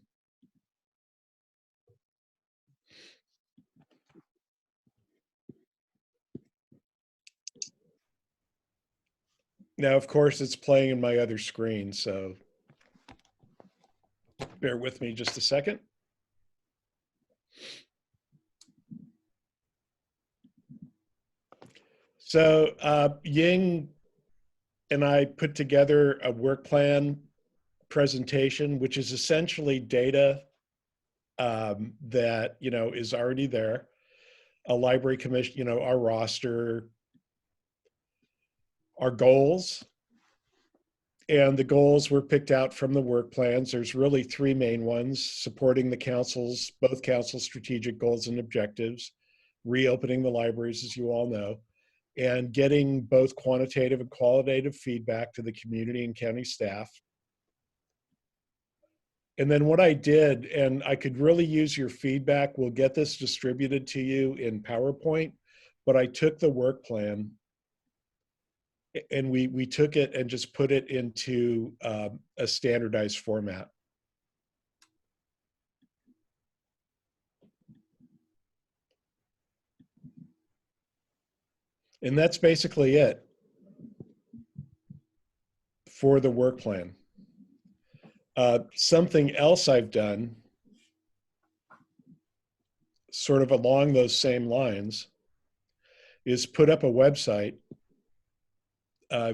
C: Now, of course, it's playing in my other screen, so bear with me just a second. So Ying and I put together a work plan presentation, which is essentially data that, you know, is already there. A library commission, you know, our roster, our goals. And the goals were picked out from the work plans. There's really three main ones: supporting the council's, both council's strategic goals and objectives, reopening the libraries, as you all know, and getting both quantitative and qualitative feedback to the community and county staff. And then what I did, and I could really use your feedback, we'll get this distributed to you in PowerPoint, but I took the work plan and we took it and just put it into a standardized format. And that's basically it for the work plan. Something else I've done, sort of along those same lines, is put up a website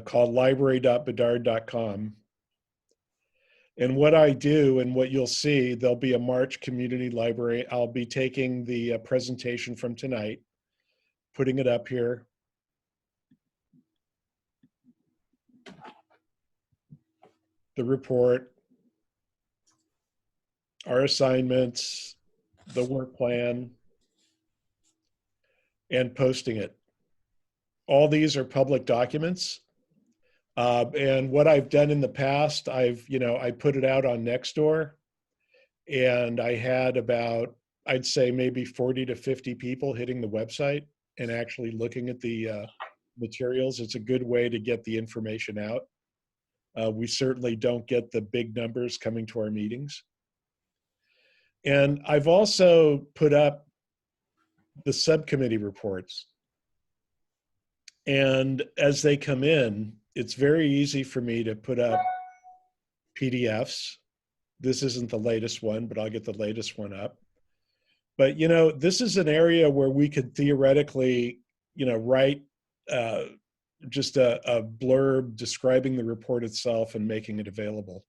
C: called library.bedard.com. And what I do, and what you'll see, there'll be a March community library. I'll be taking the presentation from tonight, putting it up here. The report, our assignments, the work plan, and posting it. All these are public documents. And what I've done in the past, I put it out on Nextdoor, and I had about, I'd say maybe 40 to 50 people hitting the website and actually looking at the materials. It's a good way to get the information out. We certainly don't get the big numbers coming to our meetings. And I've also put up the subcommittee reports. And as they come in, it's very easy for me to put up PDFs. This isn't the latest one, but I'll get the latest one up. But, you know, this is an area where we could theoretically, you know, write just a blurb describing the report itself and making it available.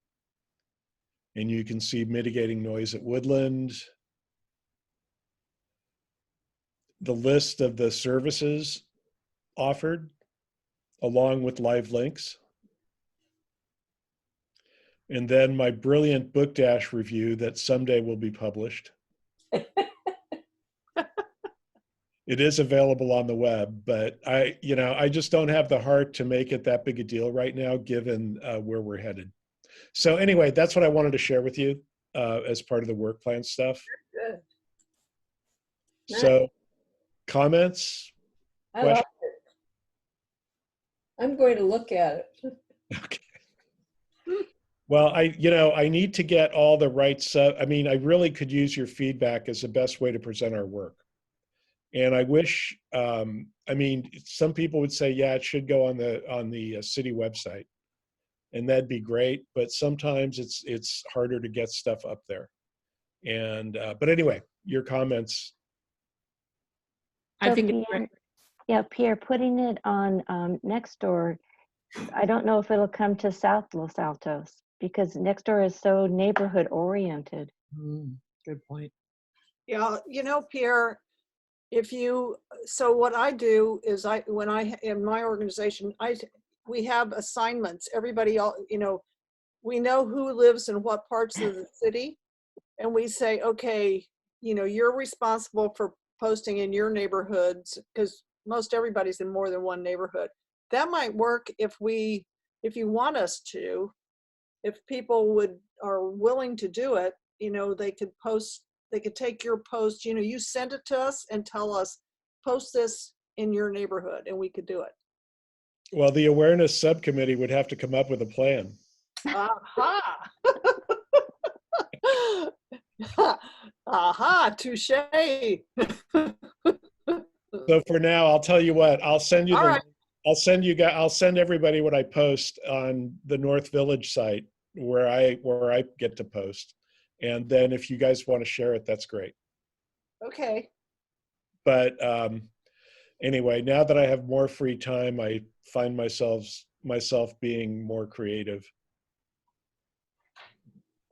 C: And you can see mitigating noise at Woodland, the list of the services offered, along with live links. And then my brilliant book dash review that someday will be published. It is available on the web, but I just don't have the heart to make it that big a deal right now, given where we're headed. So anyway, that's what I wanted to share with you as part of the work plan stuff.
I: Good.
C: So comments?
I: I love it. I'm going to look at it.
C: Okay. Well, I need to get all the right stuff. I mean, I really could use your feedback as the best way to present our work. And I wish, I mean, some people would say, yeah, it should go on the city website, and that'd be great. But sometimes it's harder to get stuff up there. And but anyway, your comments.
G: So
M: I think it's
G: Pierre,
M: great.
G: yeah, Pierre, putting it on Nextdoor, I don't know if it'll come to South Los Altos, because Nextdoor is so neighborhood oriented.
M: Good point.
D: Yeah, you know, Pierre, so what I do is in my organization, we have assignments. Everybody, you know, we know who lives in what parts of the city, and we say, okay, you know, you're responsible for posting in your neighborhoods, because most everybody's in more than one neighborhood. That might work if you want us to, if people are willing to do it, you know, they could take your post, you know, you send it to us and tell us, post this in your neighborhood, and we could do it.
C: Well, the awareness subcommittee would have to come up with a plan.
D: Aha! Aha, touche.
C: So for now, I'll tell you what, I'll send you I'll send everybody what I post on the North Village site where I get to post. And then if you guys want to share it, that's great.
D: Okay.
C: But Anyway, now that I have more free time, I find myself being more creative.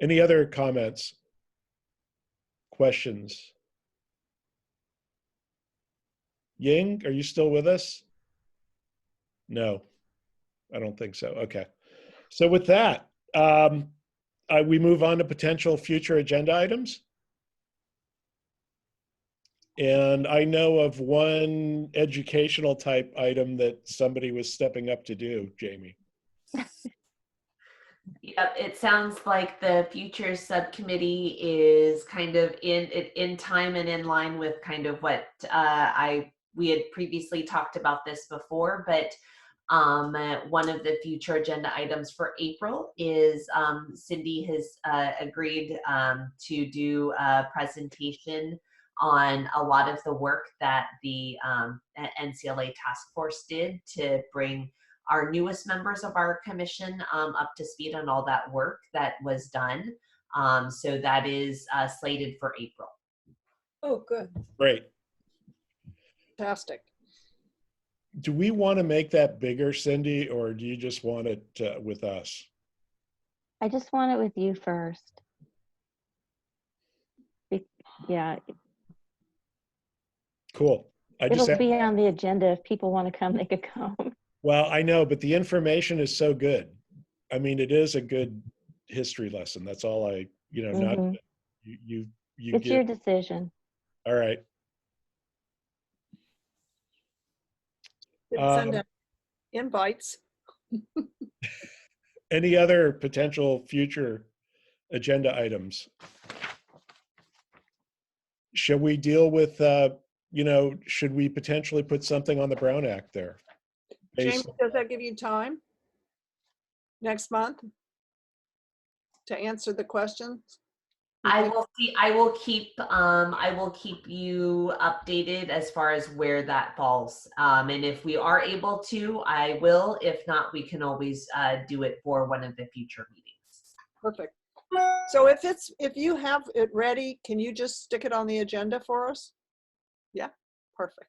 C: Any other comments? Questions? Ying, are you still with us? No, I don't think so. Okay. So with that, we move on to potential future agenda items. And I know of one educational type item that somebody was stepping up to do, Jamie.
H: Yep, it sounds like the future subcommittee is kind of in time and in line with kind of what we had previously talked about this before, but one of the future agenda items for April is Cindy has agreed to do a presentation on a lot of the work that the NCLA task force did to bring our newest members of our commission up to speed on all that work that was done. So that is slated for April.
D: Oh, good.
C: Great.
D: Fantastic.
C: Do we want to make that bigger, Cindy, or do you just want it with us?
G: I just want it with you first. Yeah.
C: Cool.
G: It'll be on the agenda. If people want to come, they could come.
C: Well, I know, but the information is so good. I mean, it is a good history lesson. That's all I, not you
G: It's your decision.
C: All right.
D: Send out invites.
C: Any other potential future agenda items? Shall we deal with, should we potentially put something on the Brown Act there?
D: Jamie, does that give you time next month to answer the questions?
H: I will keep you updated as far as where that falls. And if we are able to, I will. If not, we can always do it for one of the future meetings.
D: Perfect. So if you have it ready, can you just stick it on the agenda for us? Yeah, perfect.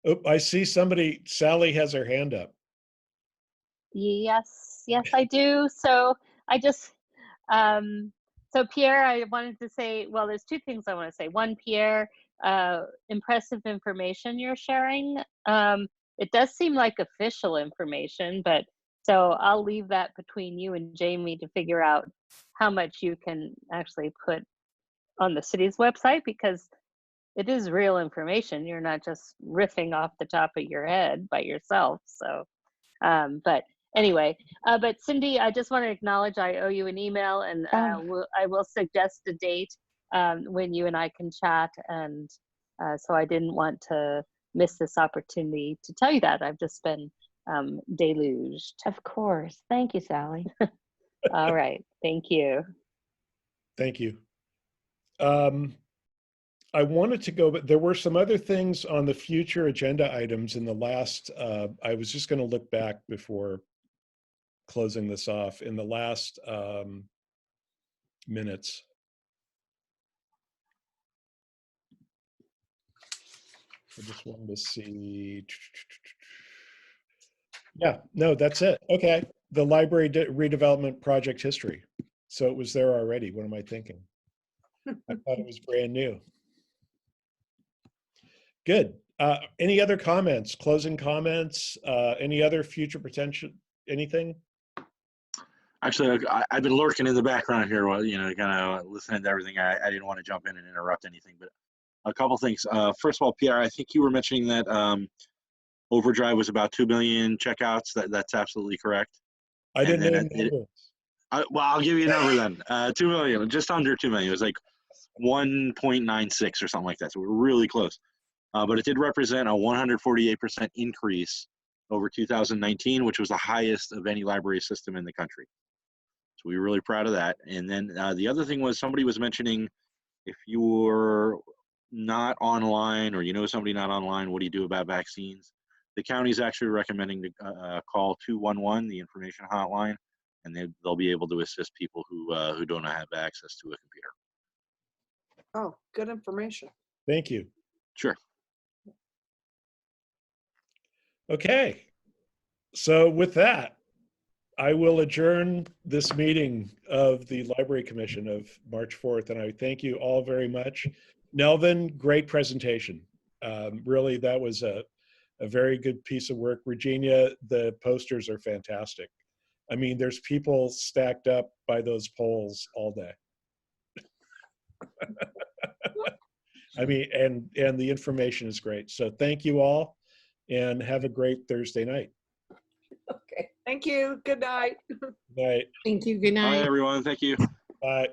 C: Oh, I see Sally has her hand up.
K: Yes, I do. So I just, so Pierre, I wanted to say, well, there's two things I want to say. One, Pierre, impressive information you're sharing. It does seem like official information, but so I'll leave that between you and Jamie to figure out how much you can actually put on the city's website, because it is real information. You're not just riffing off the top of your head by yourself. So, but anyway, but Cindy, I just want to acknowledge I owe you an email, and I will suggest a date when you and I can chat. And so I didn't want to miss this opportunity to tell you that. I've just been deluged.
G: Of course. Thank you, Sally.
K: All right. Thank you.
C: Thank you. I wanted to go, but there were some other things on the future agenda items in the last, I was just going to look back before closing this off, in the last minutes. I just wanted to see. Yeah, no, that's it. Okay. The library redevelopment project history. So it was there already. What am I thinking? I thought it was brand new. Good. Any other comments, closing comments, any other future potential, anything?
A: Actually, I've been lurking in the background here while, kind of listening to everything. I didn't want to jump in and interrupt anything, but a couple things. First of all, Pierre, I think you were mentioning that Overdrive was about 2 million checkouts. That's absolutely correct.
C: I didn't know numbers.
A: Well, I'll give you a number then. 2 million, just under 2 million. It was like 1.96 or something like that. So we're really close. But it did represent a 148% increase over 2019, which was the highest of any library system in the country. So we were really proud of that. And then the other thing was, somebody was mentioning, if you're not online or you know somebody not online, what do you do about vaccines? The county's actually recommending to call 211, the information hotline, and they'll be able to assist people who don't have access to a computer.
D: Oh, good information.
C: Thank you.
A: Sure.
C: Okay. So with that, I will adjourn this meeting of the Library Commission of March 4th, and I thank you all very much. Nelvin, great presentation. Really, that was a very good piece of work. Regina, the posters are fantastic. I mean, there's people stacked up by those poles all day. I mean, and the information is great. So thank you all, and have a great Thursday night.
I: Okay.
D: Thank you. Good night.
C: Night.
M: Thank you. Good night.
A: Bye, everyone. Thank you.
C: Bye.